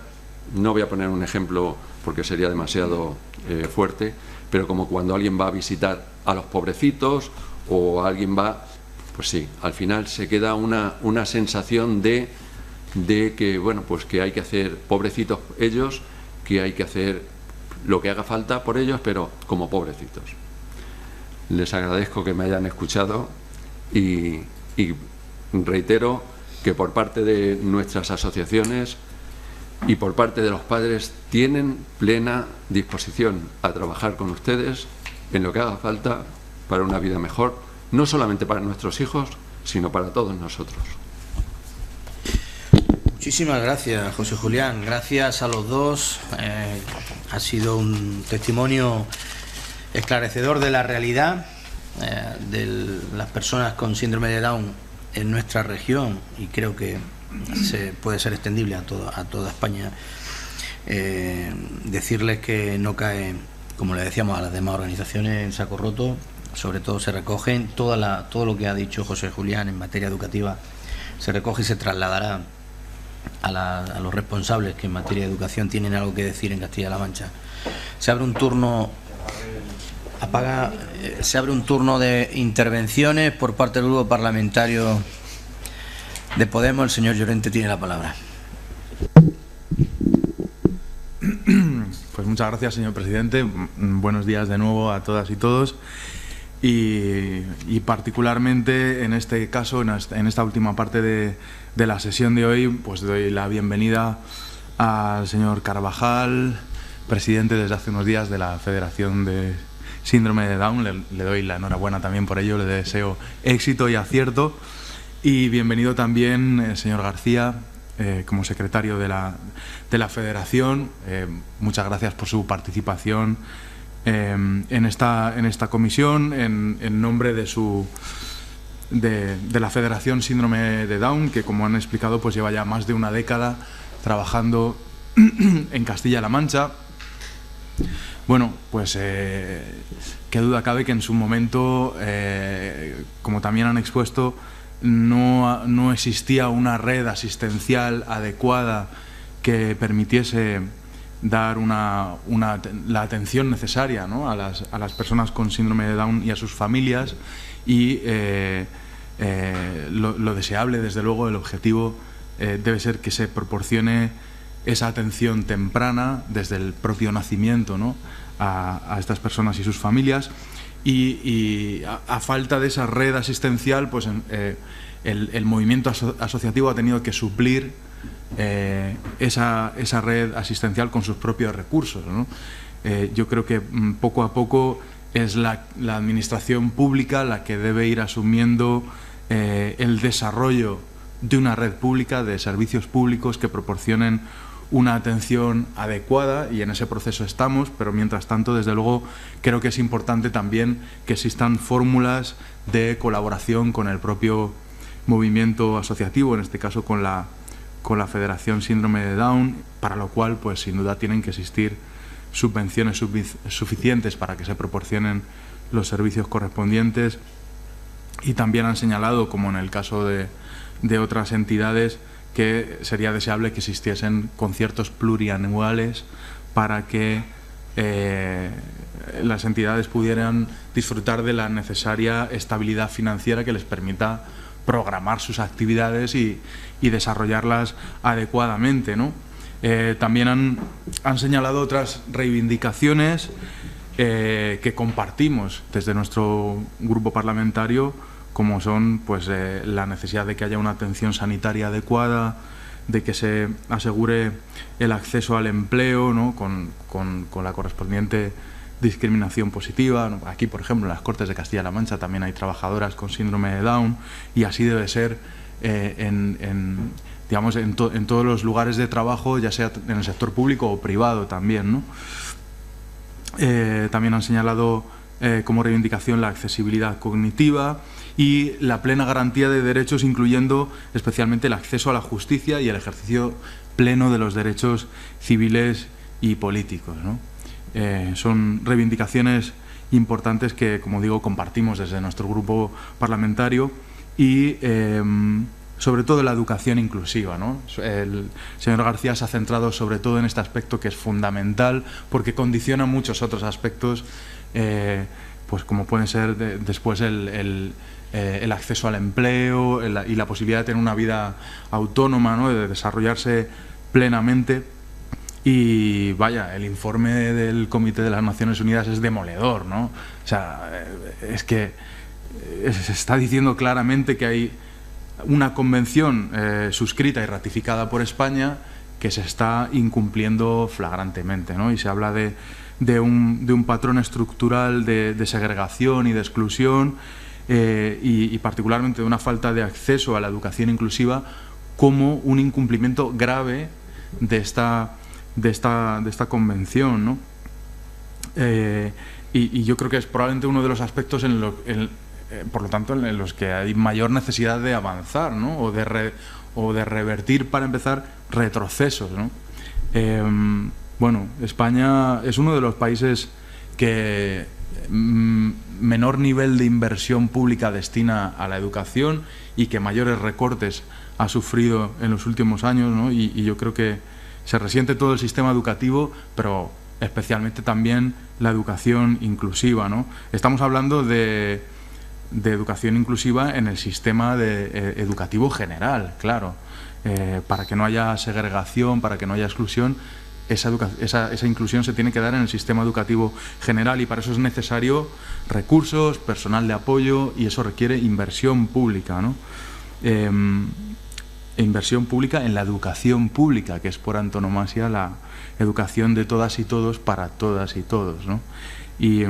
no voy a poner un ejemplo porque sería demasiado fuerte, pero como cuando alguien va a visitar a los pobrecitos o alguien va... Pues sí, al final se queda una sensación de que, bueno, pues que hay que hacer, pobrecitos ellos, que hay que hacer lo que haga falta por ellos, pero como pobrecitos. Les agradezco que me hayan escuchado y reitero que por parte de nuestras asociaciones y por parte de los padres tienen plena disposición a trabajar con ustedes en lo que haga falta para una vida mejor, no solamente para nuestros hijos, sino para todos nosotros. Muchísimas gracias, José Julián. Gracias a los dos. Ha sido un testimonio esclarecedor de la realidad de las personas con síndrome de Down en nuestra región, y creo que puede ser extendible a toda España. Decirles que no cae, como le decíamos a las demás organizaciones, en saco roto. Sobre todo se recogen todo lo que ha dicho José Julián en materia educativa, se recoge y se trasladará a los responsables que en materia de educación tienen algo que decir en Castilla-La Mancha. Se abre un turno de intervenciones por parte del grupo parlamentario de Podemos. El señor Llorente tiene la palabra. Pues muchas gracias, señor presidente. Buenos días de nuevo a todas y todos. Y particularmente en este caso, en esta última parte de la sesión de hoy, pues doy la bienvenida al señor Carvajal, presidente desde hace unos días de la Federación de Síndrome de Down. Le doy la enhorabuena también por ello, le deseo éxito y acierto. Y bienvenido también, señor García, como secretario de la Federación. Muchas gracias por su participación en esta comisión, en nombre de la Federación Síndrome de Down, que, como han explicado, pues lleva ya más de una década trabajando en Castilla-La Mancha. Bueno, pues qué duda cabe que en su momento, como también han expuesto, no existía una red asistencial adecuada que permitiese dar la atención necesaria, ¿no?, a las personas con síndrome de Down y a sus familias, y lo deseable, desde luego, el objetivo debe ser que se proporcione esa atención temprana desde el propio nacimiento, ¿no?, a estas personas y sus familias, y a falta de esa red asistencial, pues el movimiento asociativo ha tenido que suplir esa red asistencial con sus propios recursos, ¿no? Yo creo que poco a poco es la administración pública la que debe ir asumiendo el desarrollo de una red pública, de servicios públicos que proporcionen una atención adecuada, y en ese proceso estamos, pero mientras tanto, desde luego, creo que es importante también que existan fórmulas de colaboración con el propio movimiento asociativo, en este caso con la Federación Síndrome de Down, para lo cual, pues sin duda, tienen que existir subvenciones suficientes para que se proporcionen los servicios correspondientes. Y también han señalado, como en el caso de otras entidades, que sería deseable que existiesen conciertos plurianuales para que las entidades pudieran disfrutar de la necesaria estabilidad financiera que les permita programar sus actividades y desarrollarlas adecuadamente, ¿no? También han señalado otras reivindicaciones que compartimos desde nuestro grupo parlamentario, como son, pues, la necesidad de que haya una atención sanitaria adecuada, de que se asegure el acceso al empleo, ¿no?, con la correspondiente discriminación positiva, ¿no? Aquí, por ejemplo, en las Cortes de Castilla-La Mancha también hay trabajadoras con síndrome de Down, y así debe ser en todos los lugares de trabajo, ya sea en el sector público o privado también, ¿no? También han señalado como reivindicación la accesibilidad cognitiva y la plena garantía de derechos, incluyendo especialmente el acceso a la justicia y el ejercicio pleno de los derechos civiles y políticos, ¿no? Son reivindicaciones importantes que, como digo, compartimos desde nuestro grupo parlamentario, y sobre todo la educación inclusiva, ¿no? El señor García se ha centrado sobre todo en este aspecto, que es fundamental porque condiciona muchos otros aspectos, pues como pueden ser después el acceso al empleo y la posibilidad de tener una vida autónoma, ¿no?, de desarrollarse plenamente. Y vaya, el informe del Comité de las Naciones Unidas es demoledor, ¿no? O sea, es que se está diciendo claramente que hay una convención suscrita y ratificada por España que se está incumpliendo flagrantemente, ¿no? Y se habla de un patrón estructural de segregación y de exclusión y particularmente de una falta de acceso a la educación inclusiva como un incumplimiento grave de esta convención, ¿no? Y yo creo que es probablemente uno de los aspectos por lo tanto, en los que hay mayor necesidad de avanzar, ¿no? o de revertir, para empezar, retrocesos, ¿no? Bueno, España es uno de los países que menor nivel de inversión pública destina a la educación y que mayores recortes ha sufrido en los últimos años, ¿no? Y yo creo que se resiente todo el sistema educativo, pero especialmente también la educación inclusiva, ¿no? Estamos hablando de educación inclusiva en el sistema educativo general, claro, para que no haya segregación, para que no haya exclusión. Esa inclusión se tiene que dar en el sistema educativo general y para eso es necesario recursos, personal de apoyo y eso requiere inversión pública, ¿no? Inversión pública en la educación pública, que es por antonomasia la educación de todas y todos para todas y todos, ¿no? Y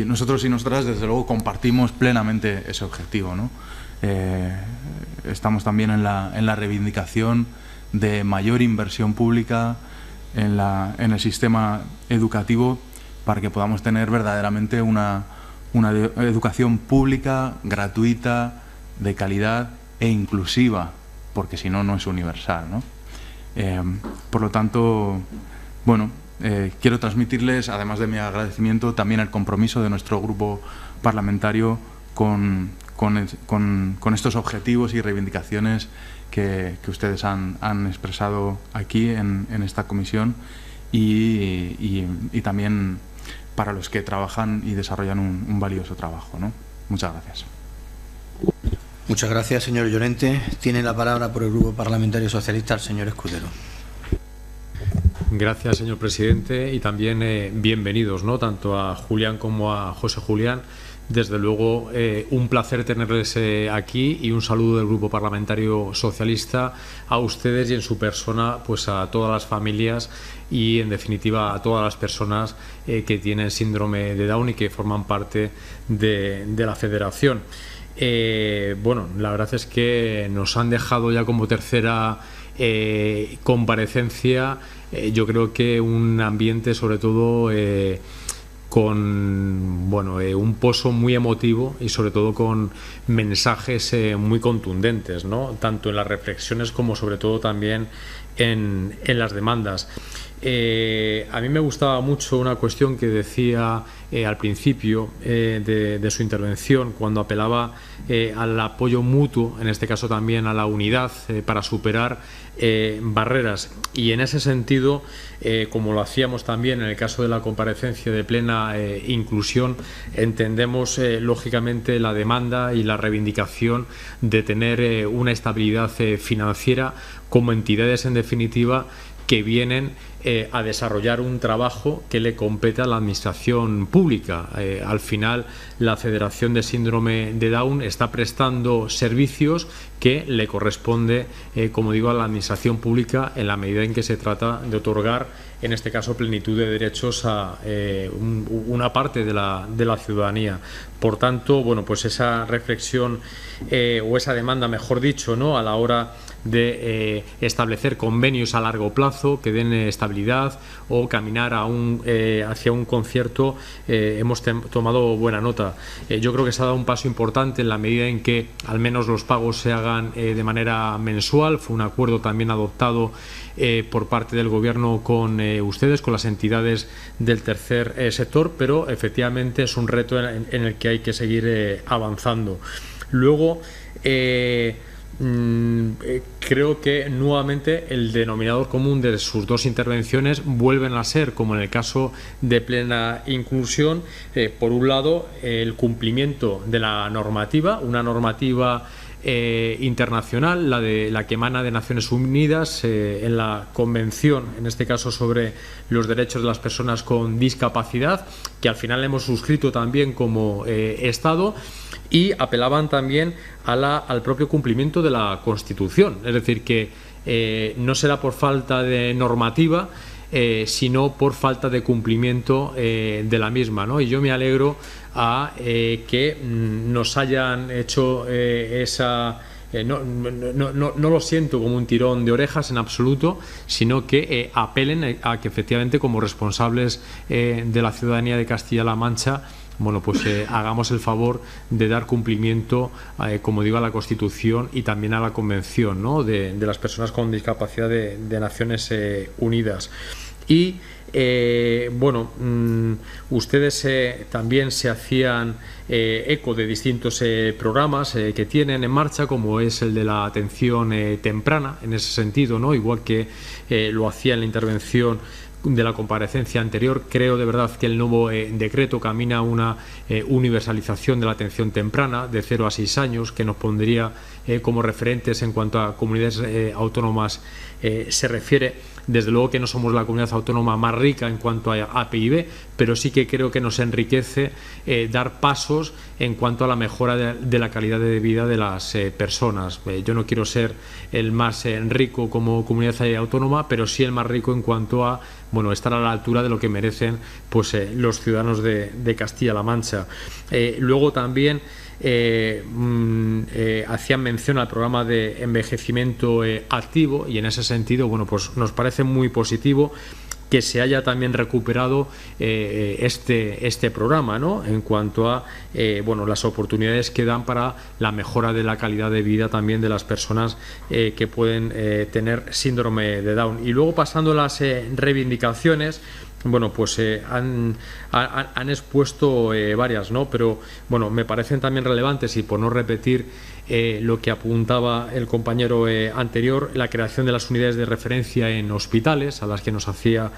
nosotros y nosotras, desde luego, compartimos plenamente ese objetivo, ¿no? Estamos también en la reivindicación de mayor inversión pública en el sistema educativo para que podamos tener verdaderamente una educación pública, gratuita, de calidad e inclusiva, porque si no, no es universal, ¿no? Por lo tanto, bueno, quiero transmitirles, además de mi agradecimiento, también el compromiso de nuestro grupo parlamentario con estos objetivos y reivindicaciones que ustedes han expresado aquí en esta comisión y también para los que trabajan y desarrollan un valioso trabajo, ¿no? Muchas gracias. Muchas gracias, señor Llorente. Tiene la palabra por el Grupo Parlamentario Socialista el señor Escudero. Gracias, señor presidente, y también bienvenidos, ¿no?, tanto a Julián como a José Julián. Desde luego, un placer tenerles aquí y un saludo del Grupo Parlamentario Socialista a ustedes y en su persona, pues a todas las familias y, en definitiva, a todas las personas que tienen síndrome de Down y que forman parte de la federación. Bueno, la verdad es que nos han dejado ya como tercera comparecencia, yo creo que un ambiente sobre todo con un pozo muy emotivo y sobre todo con mensajes muy contundentes, ¿no?, tanto en las reflexiones como sobre todo también en las demandas. A mí me gustaba mucho una cuestión que decía al principio de su intervención, cuando apelaba al apoyo mutuo, en este caso también a la unidad para superar barreras. Y en ese sentido, como lo hacíamos también en el caso de la comparecencia de plena inclusión, entendemos lógicamente la demanda y la reivindicación de tener una estabilidad financiera como entidades, en definitiva, que vienen a desarrollar un trabajo que le compete a la administración pública. Al final, la Federación de Síndrome de Down está prestando servicios que le corresponde, como digo, a la administración pública en la medida en que se trata de otorgar, en este caso, plenitud de derechos a una parte de la ciudadanía. Por tanto, bueno, pues esa reflexión o esa demanda, mejor dicho, ¿no?, a la hora de establecer convenios a largo plazo que den estabilidad o caminar hacia un concierto, hemos tomado buena nota. Yo creo que se ha dado un paso importante en la medida en que al menos los pagos se hagan de manera mensual. Fue un acuerdo también adoptado por parte del Gobierno con ustedes, con las entidades del tercer sector, pero efectivamente es un reto en el que hay que seguir avanzando. Luego, creo que nuevamente el denominador común de sus dos intervenciones vuelven a ser, como en el caso de plena inclusión, por un lado el cumplimiento de la normativa, una normativa internacional, la que emana de Naciones Unidas en la Convención, en este caso sobre los derechos de las personas con discapacidad, que al final hemos suscrito también como Estado, y apelaban también al propio cumplimiento de la Constitución, es decir, que no será por falta de normativa, sino por falta de cumplimiento de la misma, ¿no? Y yo me alegro a que nos hayan hecho esa... No lo siento como un tirón de orejas en absoluto, sino que apelen a que efectivamente, como responsables de la ciudadanía de Castilla-La Mancha, bueno, pues hagamos el favor de dar cumplimiento, como digo, a la Constitución y también a la Convención, ¿no?, de las personas con discapacidad de Naciones Unidas. Y bueno, ustedes también se hacían eco de distintos programas que tienen en marcha, como es el de la atención temprana, en ese sentido, ¿no?, igual que lo hacía en la intervención de la comparecencia anterior. Creo de verdad que el nuevo decreto camina a una universalización de la atención temprana de 0 a 6 años, que nos pondría como referentes en cuanto a comunidades autónomas se refiere. Desde luego que no somos la comunidad autónoma más rica en cuanto a PIB, pero sí que creo que nos enriquece dar pasos en cuanto a la mejora de la calidad de vida de las personas. Yo no quiero ser el más rico como comunidad autónoma, pero sí el más rico en cuanto a, bueno, estar a la altura de lo que merecen pues los ciudadanos de Castilla-La Mancha. Luego también hacían mención al programa de envejecimiento activo, y en ese sentido, bueno, pues nos parece muy positivo que se haya también recuperado este programa, ¿no?, en cuanto a bueno, las oportunidades que dan para la mejora de la calidad de vida también de las personas que pueden tener síndrome de Down. Y luego, pasando a las reivindicaciones, bueno, pues han expuesto varias, ¿no?, pero bueno, me parecen también relevantes, y por no repetir lo que apuntaba el compañero anterior, la creación de las unidades de referencia en hospitales, a las que nos hacía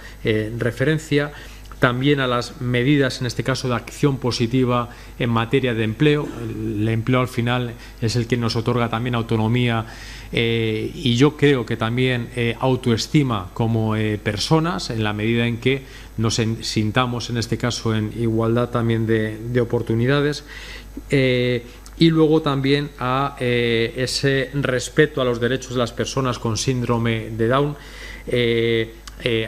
referencia, también a las medidas, en este caso, de acción positiva en materia de empleo. El empleo al final es el que nos otorga también autonomía y yo creo que también autoestima como personas, en la medida en que nos sintamos, en este caso, en igualdad también de oportunidades. Y luego también a ese respeto a los derechos de las personas con síndrome de Down.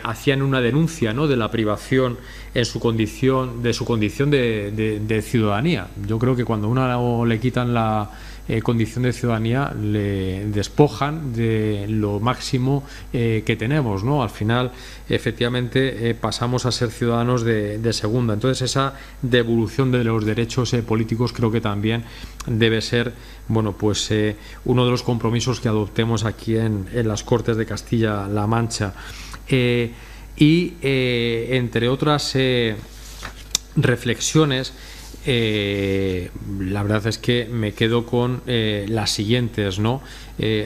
Hacían una denuncia, ¿no?, de la privación en su condición de ciudadanía. Yo creo que cuando a uno le quitan la condición de ciudadanía, le despojan de lo máximo que tenemos, ¿no? Al final, efectivamente, pasamos a ser ciudadanos de segunda. Entonces, esa devolución de los derechos políticos creo que también debe ser, bueno, pues uno de los compromisos que adoptemos aquí en las Cortes de Castilla-La Mancha. Entre otras reflexiones, la verdad es que me quedo con las siguientes, ¿no?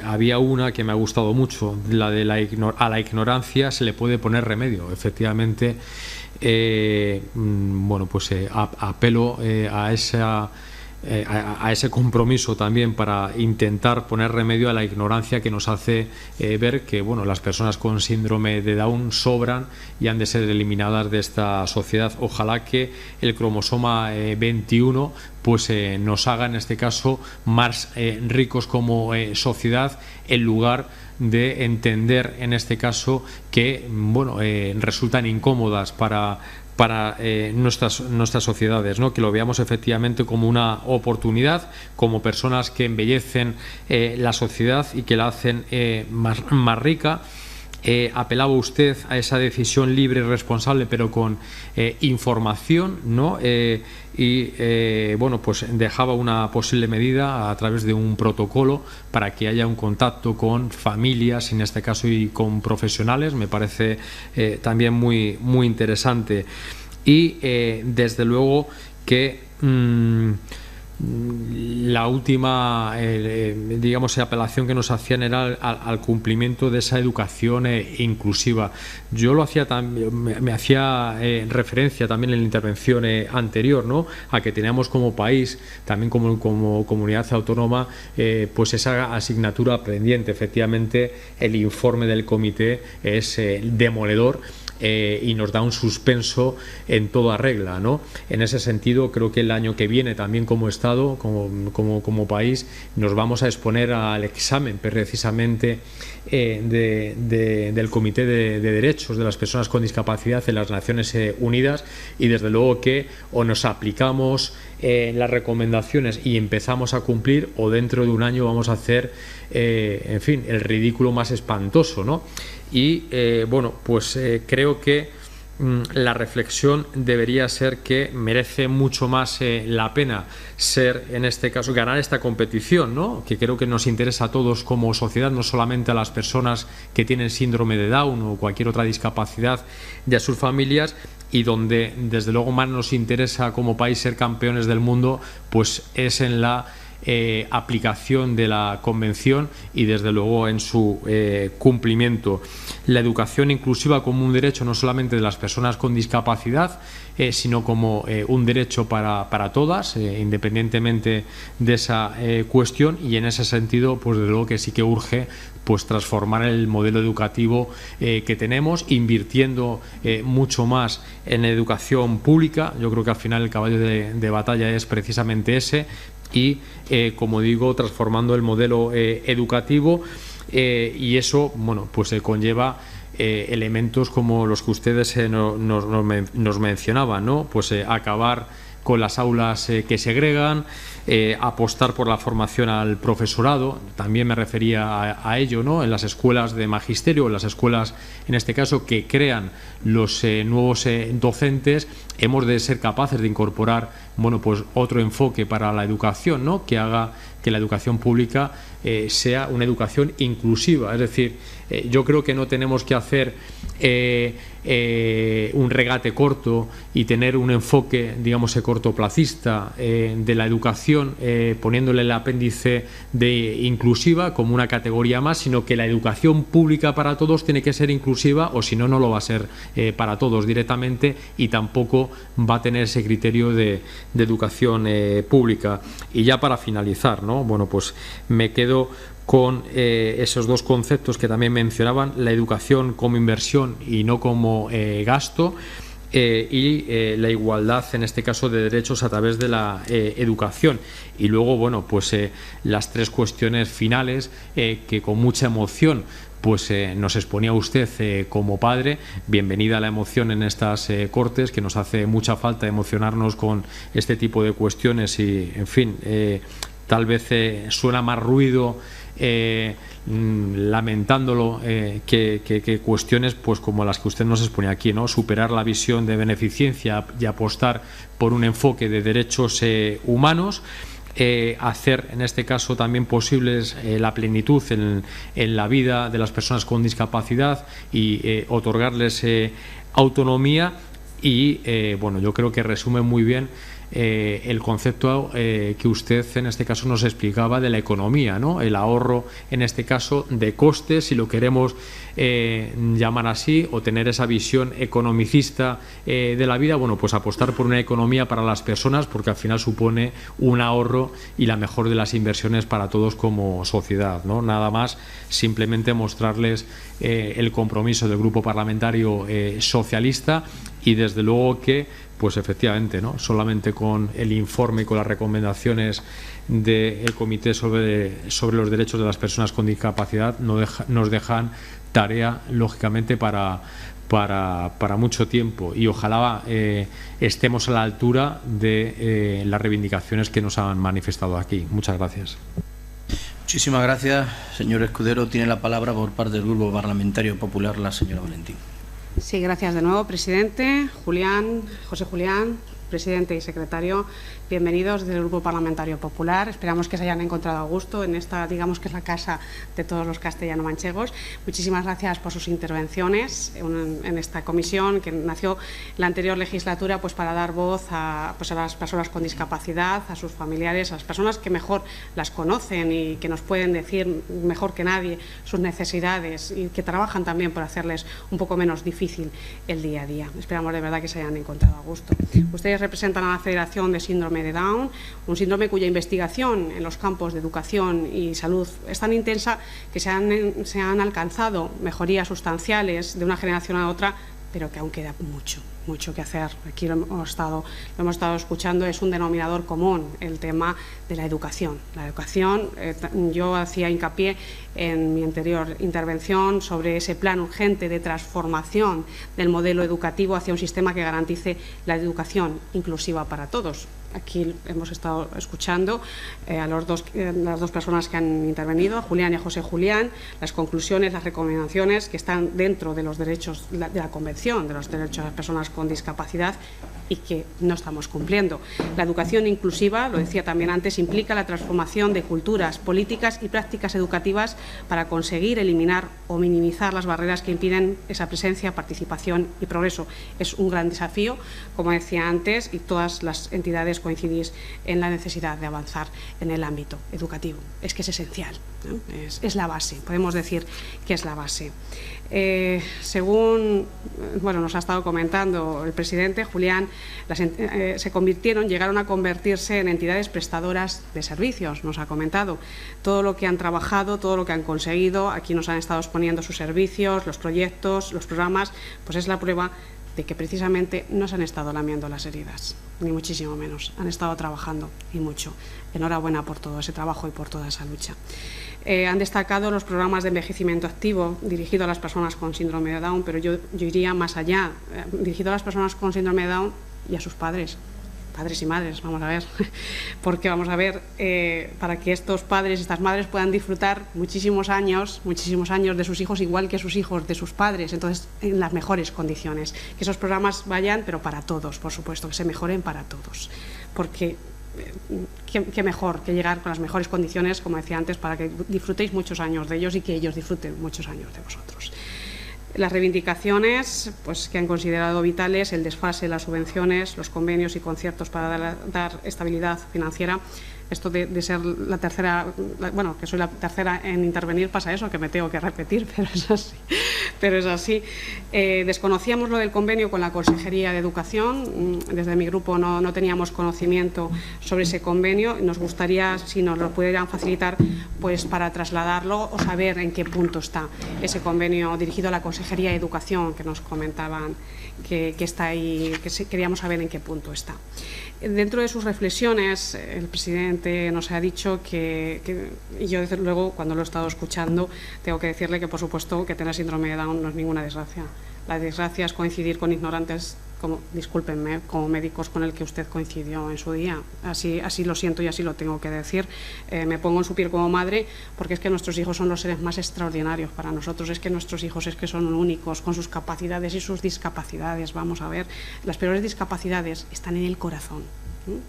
Había una que me ha gustado mucho, la de a la ignorancia se le puede poner remedio. Efectivamente, bueno, pues apelo a ese compromiso también para intentar poner remedio a la ignorancia que nos hace ver que, bueno, las personas con síndrome de Down sobran y han de ser eliminadas de esta sociedad. Ojalá que el cromosoma 21 pues nos haga, en este caso, más ricos como sociedad, en lugar de entender, en este caso, que, bueno, resultan incómodas para nuestras sociedades, ¿no? Que lo veamos efectivamente como una oportunidad, como personas que embellecen la sociedad y que la hacen más rica. Apelaba usted a esa decisión libre y responsable, pero con información, ¿no? Bueno, pues dejaba una posible medida a través de un protocolo para que haya un contacto con familias, en este caso, y con profesionales. Me parece también muy, muy interesante. Y desde luego que la última, digamos, apelación que nos hacían era al cumplimiento de esa educación inclusiva. Yo lo hacía también, me hacía referencia también en la intervención anterior, ¿no?, a que teníamos como país, también como comunidad autónoma, pues esa asignatura pendiente. Efectivamente, el informe del comité es demoledor, y nos da un suspenso en toda regla, ¿no? En ese sentido, creo que el año que viene, también como Estado, como país, nos vamos a exponer al examen precisamente del Comité de Derechos de las Personas con Discapacidad en las Naciones Unidas, y desde luego que o nos aplicamos las recomendaciones y empezamos a cumplir, o dentro de un año vamos a hacer, en fin, el ridículo más espantoso, ¿no? Y bueno, pues creo que la reflexión debería ser que merece mucho más la pena ser, en este caso, ganar esta competición, ¿no? Que creo que nos interesa a todos como sociedad, no solamente a las personas que tienen síndrome de Down o cualquier otra discapacidad, y a sus familias, y donde desde luego más nos interesa como país ser campeones del mundo, pues es en la aplicación de la Convención y desde luego en su cumplimiento. La educación inclusiva como un derecho no solamente de las personas con discapacidad, sino como un derecho para todas, independientemente de esa cuestión, y en ese sentido, pues desde luego que sí que urge pues transformar el modelo educativo que tenemos, invirtiendo mucho más en educación pública. Yo creo que al final el caballo de batalla es precisamente ese, y como digo, transformando el modelo educativo, y eso, bueno, pues conlleva elementos como los que ustedes nos mencionaban, ¿no? Pues acabar con las aulas que segregan, apostar por la formación al profesorado, también me refería a ello, ¿no? En las escuelas de magisterio, en las escuelas, en este caso, que crean los nuevos docentes, hemos de ser capaces de incorporar, bueno, pues otro enfoque para la educación, ¿no? Que haga que la educación pública sea una educación inclusiva. Es decir, yo creo que no tenemos que hacer un regate corto y tener un enfoque, digamos, cortoplacista de la educación, poniéndole el apéndice de inclusiva como una categoría más, sino que la educación pública para todos tiene que ser inclusiva, o si no, no lo va a ser para todos directamente, y tampoco va a tener ese criterio de educación pública. Y ya para finalizar, ¿no? Bueno, pues me quedo con esos dos conceptos que también mencionaban: la educación como inversión y no como gasto, y la igualdad, en este caso, de derechos a través de la educación. Y luego, bueno, pues las tres cuestiones finales que con mucha emoción pues nos exponía usted como padre. Bienvenida la emoción en estas Cortes, que nos hace mucha falta emocionarnos con este tipo de cuestiones, y, en fin, tal vez suena más ruido lamentándolo que cuestiones pues como las que usted nos expone aquí, ¿no? Superar la visión de beneficencia y apostar por un enfoque de derechos humanos, hacer en este caso también posibles la plenitud en la vida de las personas con discapacidad y otorgarles autonomía, y bueno, yo creo que resume muy bien el concepto que usted en este caso nos explicaba de la economía, ¿no? El ahorro, en este caso, de costes, si lo queremos llamar así, o tener esa visión economicista de la vida. Bueno, pues apostar por una economía para las personas, porque al final supone un ahorro y la mejor de las inversiones para todos como sociedad, ¿no? Nada más, simplemente mostrarles el compromiso del Grupo Parlamentario Socialista, y desde luego que, pues efectivamente, ¿no? Solamente con el informe y con las recomendaciones del Comité sobre los derechos de las personas con discapacidad nos dejan tarea, lógicamente, para mucho tiempo, y ojalá estemos a la altura de las reivindicaciones que nos han manifestado aquí. Muchas gracias. Muchísimas gracias, señor Escudero. Tiene la palabra por parte del Grupo Parlamentario Popular la señora Valentín. Sí, gracias de nuevo, presidente. José Julián, presidente y secretario, bienvenidos desde el Grupo Parlamentario Popular. Esperamos que se hayan encontrado a gusto en esta, digamos que es la casa de todos los castellano-manchegos. Muchísimas gracias por sus intervenciones en esta comisión, que nació en la anterior legislatura pues para dar voz a las personas con discapacidad, a sus familiares, a las personas que mejor las conocen y que nos pueden decir mejor que nadie sus necesidades, y que trabajan también por hacerles un poco menos difícil el día a día. Esperamos de verdad que se hayan encontrado a gusto. Ustedes representan a la Federación de Síndrome de Down, un síndrome cuya investigación en los campos de educación y salud es tan intensa que se han alcanzado mejorías sustanciales de una generación a otra pero que aún queda mucho que hacer. Aquí lo hemos estado escuchando, es un denominador común el tema de la educación. La educación, yo hacía hincapié en mi anterior intervención sobre ese plan urgente de transformación del modelo educativo hacia un sistema que garantice la educación inclusiva para todos. Aquí hemos estado escuchando a las dos personas que han intervenido, a Julián y a José Julián, las conclusiones, las recomendaciones que están dentro de los derechos de la Convención de los Derechos de las Personas con Discapacidad y que no estamos cumpliendo. La educación inclusiva, lo decía también antes, implica la transformación de culturas, políticas y prácticas educativas para conseguir eliminar o minimizar las barreras que impiden esa presencia, participación y progreso. Es un gran desafío, como decía antes, y todas las entidades coincidís en la necesidad de avanzar en el ámbito educativo. Es que es esencial, ¿no? Es la base, podemos decir que es la base. Según nos ha estado comentando el presidente, Julián, llegaron a convertirse en entidades prestadoras de servicios, nos ha comentado. Todo lo que han trabajado, todo lo que han conseguido, aquí nos han estado exponiendo sus servicios, los proyectos, los programas, pues es la prueba de que precisamente no se han estado lamiendo las heridas, ni muchísimo menos. Han estado trabajando y mucho. Enhorabuena por todo ese trabajo y por toda esa lucha. Han destacado los programas de envejecimiento activo dirigido a las personas con síndrome de Down, pero yo iría más allá, dirigido a las personas con síndrome de Down y a sus padres y madres, vamos a ver, porque vamos a ver, para que estos padres y estas madres puedan disfrutar muchísimos años de sus hijos, igual que sus hijos de sus padres, entonces en las mejores condiciones, que esos programas vayan, pero para todos, por supuesto, que se mejoren para todos, porque qué mejor que llegar con las mejores condiciones, como decía antes, para que disfrutéis muchos años de ellos y que ellos disfruten muchos años de vosotros. Las reivindicaciones que han considerado vitales, el desfase de las subvenciones, los convenios y conciertos para dar estabilidad financiera. Esto de ser la tercera, que soy la tercera en intervenir, pasa eso, que me tengo que repetir, pero es así. Desconocíamos lo del convenio con la Consejería de Educación. Desde mi grupo no teníamos conocimiento sobre ese convenio. Nos gustaría, si nos lo pudieran facilitar, pues para trasladarlo o saber en qué punto está ese convenio dirigido a la Consejería de Educación, que nos comentaban que está ahí, queríamos saber en qué punto está. Dentro de sus reflexiones, el presidente nos ha dicho y yo desde luego cuando lo he estado escuchando tengo que decirle que por supuesto que tener síndrome de Down no es ninguna desgracia. La desgracia es coincidir con ignorantes, discúlpenme, como médicos con el que usted coincidió en su día. Así lo siento y así lo tengo que decir. Me pongo en su piel como madre, porque es que nuestros hijos son los seres más extraordinarios para nosotros. Es que nuestros hijos son únicos, con sus capacidades y sus discapacidades. Vamos a ver, las peores discapacidades están en el corazón.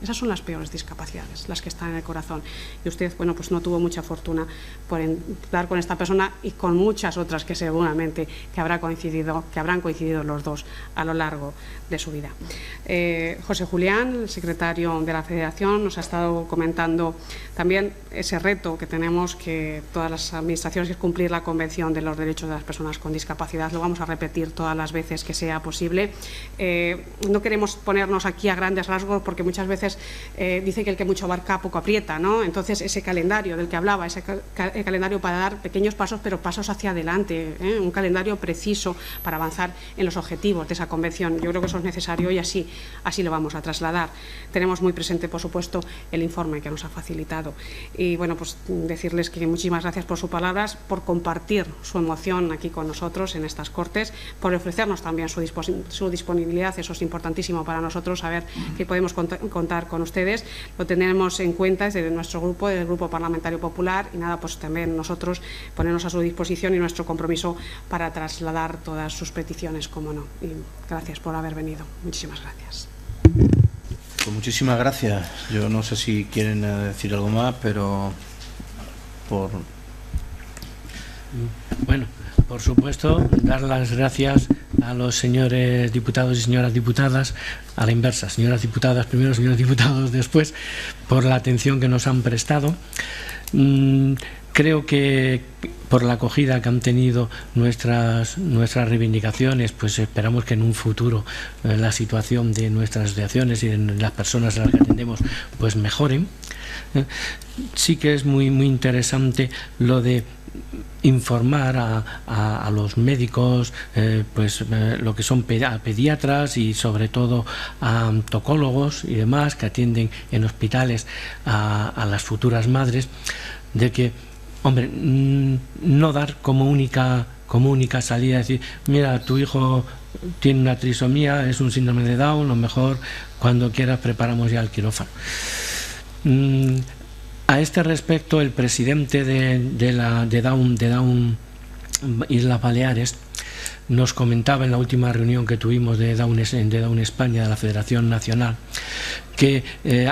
Esas son las peores discapacidades, las que están en el corazón. Y usted, pues no tuvo mucha fortuna por estar con esta persona y con muchas otras que seguramente que habrán coincidido los dos a lo largo de su vida. José Julián, el secretario de la Federación, nos ha estado comentando también ese reto que tenemos, que todas las administraciones, es cumplir la Convención de los Derechos de las Personas con Discapacidad. Lo vamos a repetir todas las veces que sea posible. No queremos ponernos aquí a grandes rasgos, porque muchas veces dice que el que mucho abarca poco aprieta, ¿no? Entonces ese calendario del que hablaba, ese calendario para dar pequeños pasos, pero pasos hacia adelante, un calendario preciso para avanzar en los objetivos de esa convención. Yo creo que eso es necesario y así lo vamos a trasladar. Tenemos muy presente, por supuesto, el informe que nos ha facilitado. Y pues decirles que muchísimas gracias por sus palabras, por compartir su emoción aquí con nosotros en estas Cortes, por ofrecernos también su disponibilidad. Eso es importantísimo para nosotros, saber que podemos contar con ustedes. Lo tenemos en cuenta desde nuestro grupo, desde el Grupo Parlamentario Popular, y pues también nosotros ponernos a su disposición y nuestro compromiso para trasladar todas sus peticiones, como no. Y gracias por haber venido. Muchísimas gracias. Pues muchísimas gracias. Yo no sé si quieren decir algo más, pero por supuesto, dar las gracias a los señores diputados y señoras diputadas, a la inversa, señoras diputadas primero, señores diputados después, por la atención que nos han prestado. Creo que por la acogida que han tenido nuestras reivindicaciones, pues esperamos que en un futuro la situación de nuestras asociaciones y de las personas a las que atendemos pues mejoren. Sí que es muy interesante lo de informar a los médicos, lo que son pediatras y sobre todo a tocólogos y demás que atienden en hospitales a las futuras madres, de que, hombre, no dar como única salida, decir, mira, tu hijo tiene una trisomía, es un síndrome de Down, lo mejor cuando quieras preparamos ya el quirófano. A este respecto, el presidente de Down Islas Baleares nos comentaba en la última reunión que tuvimos de Down España, de la Federación Nacional, que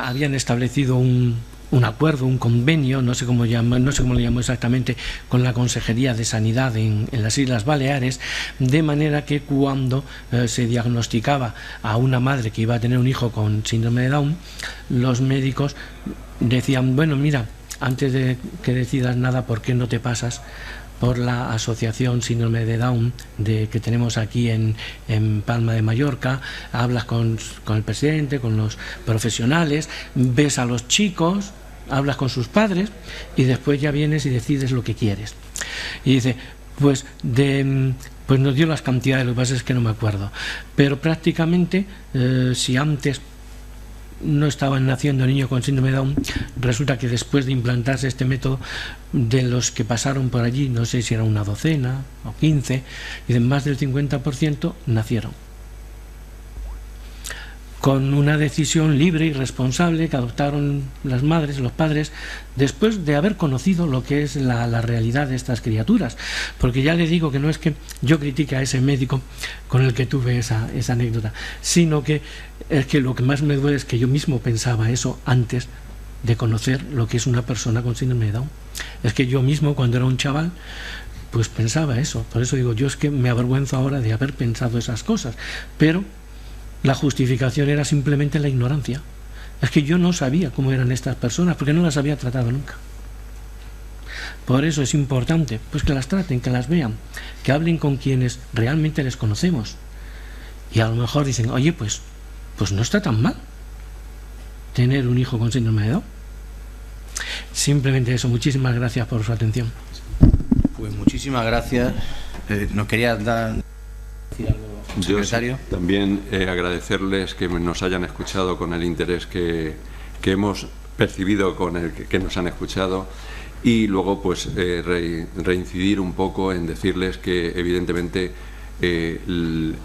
habían establecido un acuerdo, un convenio, no sé cómo lo llamo exactamente, con la Consejería de Sanidad en las Islas Baleares, de manera que cuando se diagnosticaba a una madre que iba a tener un hijo con síndrome de Down, los médicos decían, bueno, mira, antes de que decidas nada, ¿por qué no te pasas por la asociación síndrome de Down que tenemos aquí en Palma de Mallorca? Hablas con el presidente, con los profesionales, ves a los chicos, hablas con sus padres y después ya vienes y decides lo que quieres. Y dice, pues nos dio las cantidades, lo que pasa es que no me acuerdo, pero prácticamente si antes no estaban naciendo niños con síndrome de Down, resulta que después de implantarse este método, de los que pasaron por allí, no sé si era una docena o 15, y de más del 50% nacieron con una decisión libre y responsable que adoptaron las madres, los padres, después de haber conocido lo que es la realidad de estas criaturas. Porque ya le digo que no es que yo critique a ese médico con el que tuve esa anécdota, sino que es que lo que más me duele es que yo mismo pensaba eso antes de conocer lo que es una persona con síndrome de Down. Es que yo mismo, cuando era un chaval, pues pensaba eso. Por eso digo, yo es que me avergüenzo ahora de haber pensado esas cosas, pero la justificación era simplemente la ignorancia. Es que yo no sabía cómo eran estas personas, porque no las había tratado nunca. Por eso es importante pues que las traten, que las vean, que hablen con quienes realmente les conocemos. Y a lo mejor dicen, oye, pues no está tan mal tener un hijo con síndrome de Down. Simplemente eso. Muchísimas gracias por su atención. Pues muchísimas gracias. ¿Nos quería decir algo, secretario? Yo también agradecerles que nos hayan escuchado con el interés que hemos percibido con el que nos han escuchado, y luego pues reincidir un poco en decirles que evidentemente el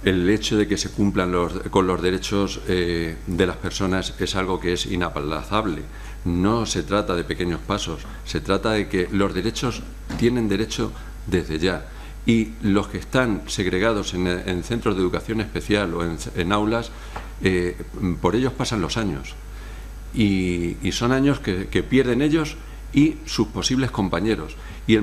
hecho de que se cumplan con los derechos de las personas es algo que es inaplazable. No se trata de pequeños pasos, se trata de que los derechos tienen derecho desde ya. Y los que están segregados en centros de educación especial o en aulas, por ellos pasan los años. Y son años que pierden ellos y sus posibles compañeros. Y la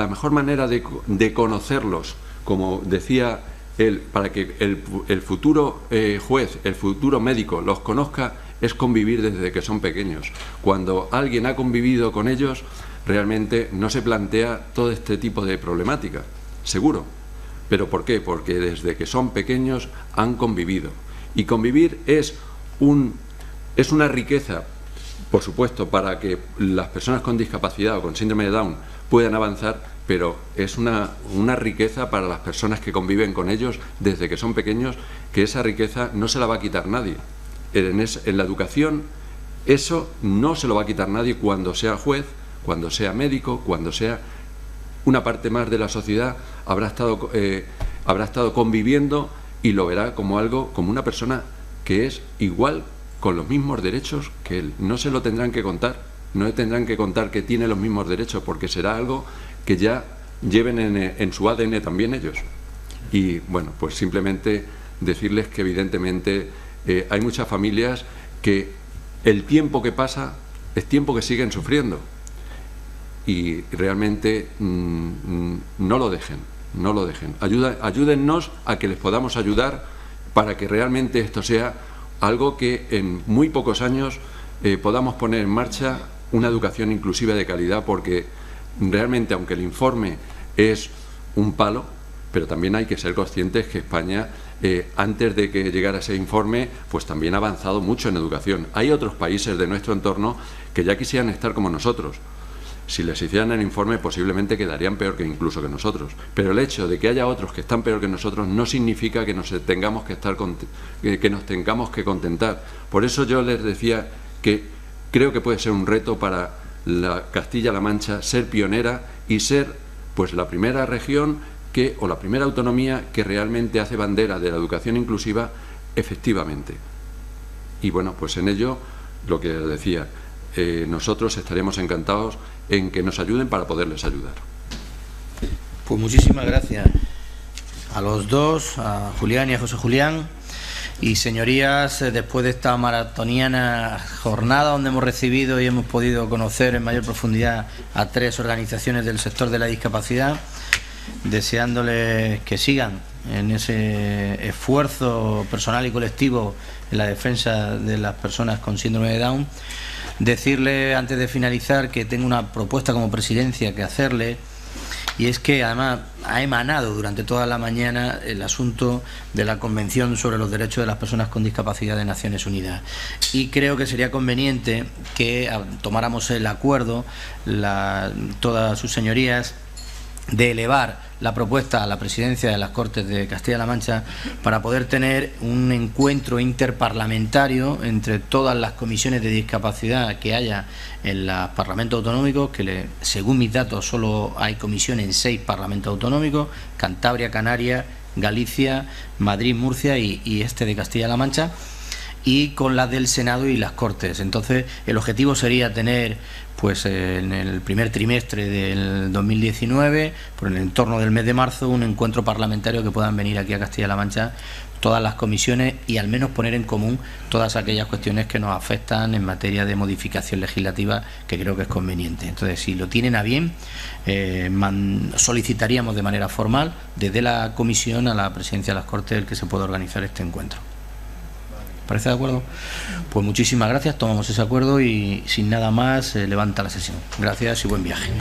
mejor manera de conocerlos, como decía él, para que el futuro juez, el futuro médico los conozca, es convivir desde que son pequeños. Cuando alguien ha convivido con ellos, realmente no se plantea todo este tipo de problemática. Seguro. ¿Pero por qué? Porque desde que son pequeños han convivido. Y convivir es una riqueza, por supuesto, para que las personas con discapacidad o con síndrome de Down puedan avanzar, pero es una riqueza para las personas que conviven con ellos desde que son pequeños, que esa riqueza no se la va a quitar nadie. En la educación, eso no se lo va a quitar nadie cuando sea juez, cuando sea médico, cuando sea una parte más de la sociedad, habrá estado conviviendo y lo verá como una persona que es igual, con los mismos derechos que él. No se lo tendrán que contar, no le tendrán que contar que tiene los mismos derechos, porque será algo que ya lleven en su ADN también ellos. Y bueno, pues simplemente decirles que evidentemente hay muchas familias que el tiempo que pasa es tiempo que siguen sufriendo. Y realmente no lo dejen. Ayúdennos a que les podamos ayudar para que realmente esto sea algo que en muy pocos años podamos poner en marcha una educación inclusiva de calidad, porque realmente, aunque el informe es un palo, pero también hay que ser conscientes que España, antes de que llegara ese informe, pues también ha avanzado mucho en educación. Hay otros países de nuestro entorno que ya quisieran estar como nosotros. Si les hicieran el informe, posiblemente quedarían peor que incluso que nosotros. Pero el hecho de que haya otros que están peor que nosotros no significa que nos tengamos que contentar. Por eso yo les decía que creo que puede ser un reto para la Castilla-La Mancha ser pionera y ser, pues, la primera región o la primera autonomía que realmente hace bandera de la educación inclusiva efectivamente. Y bueno, pues en ello, lo que decía, nosotros estaremos encantados en que nos ayuden para poderles ayudar. Pues muchísimas gracias a los dos, a Julián y a José Julián. Y señorías, después de esta maratoniana jornada donde hemos recibido y hemos podido conocer en mayor profundidad a 3 organizaciones del sector de la discapacidad, deseándoles que sigan en ese esfuerzo personal y colectivo en la defensa de las personas con síndrome de Down, decirle antes de finalizar que tengo una propuesta como presidencia que hacerle, y es que además ha emanado durante toda la mañana el asunto de la Convención sobre los Derechos de las Personas con Discapacidad de Naciones Unidas, y creo que sería conveniente que tomáramos el acuerdo, todas sus señorías, de elevar la propuesta a la presidencia de las Cortes de Castilla-La Mancha para poder tener un encuentro interparlamentario entre todas las comisiones de discapacidad que haya en los parlamentos autonómicos, que según mis datos solo hay comisión en 6 parlamentos autonómicos: Cantabria, Canarias, Galicia, Madrid, Murcia y este de Castilla-La Mancha, y con las del Senado y las Cortes. Entonces el objetivo sería tener, pues en el primer trimestre del 2019, por el entorno del mes de marzo, un encuentro parlamentario que puedan venir aquí a Castilla-La Mancha todas las comisiones y al menos poner en común todas aquellas cuestiones que nos afectan en materia de modificación legislativa, que creo que es conveniente. Entonces, si lo tienen a bien, solicitaríamos de manera formal desde la comisión a la presidencia de las Cortes el que se pueda organizar este encuentro. ¿Parece de acuerdo? Pues muchísimas gracias, tomamos ese acuerdo y sin nada más levanta la sesión. Gracias y buen viaje.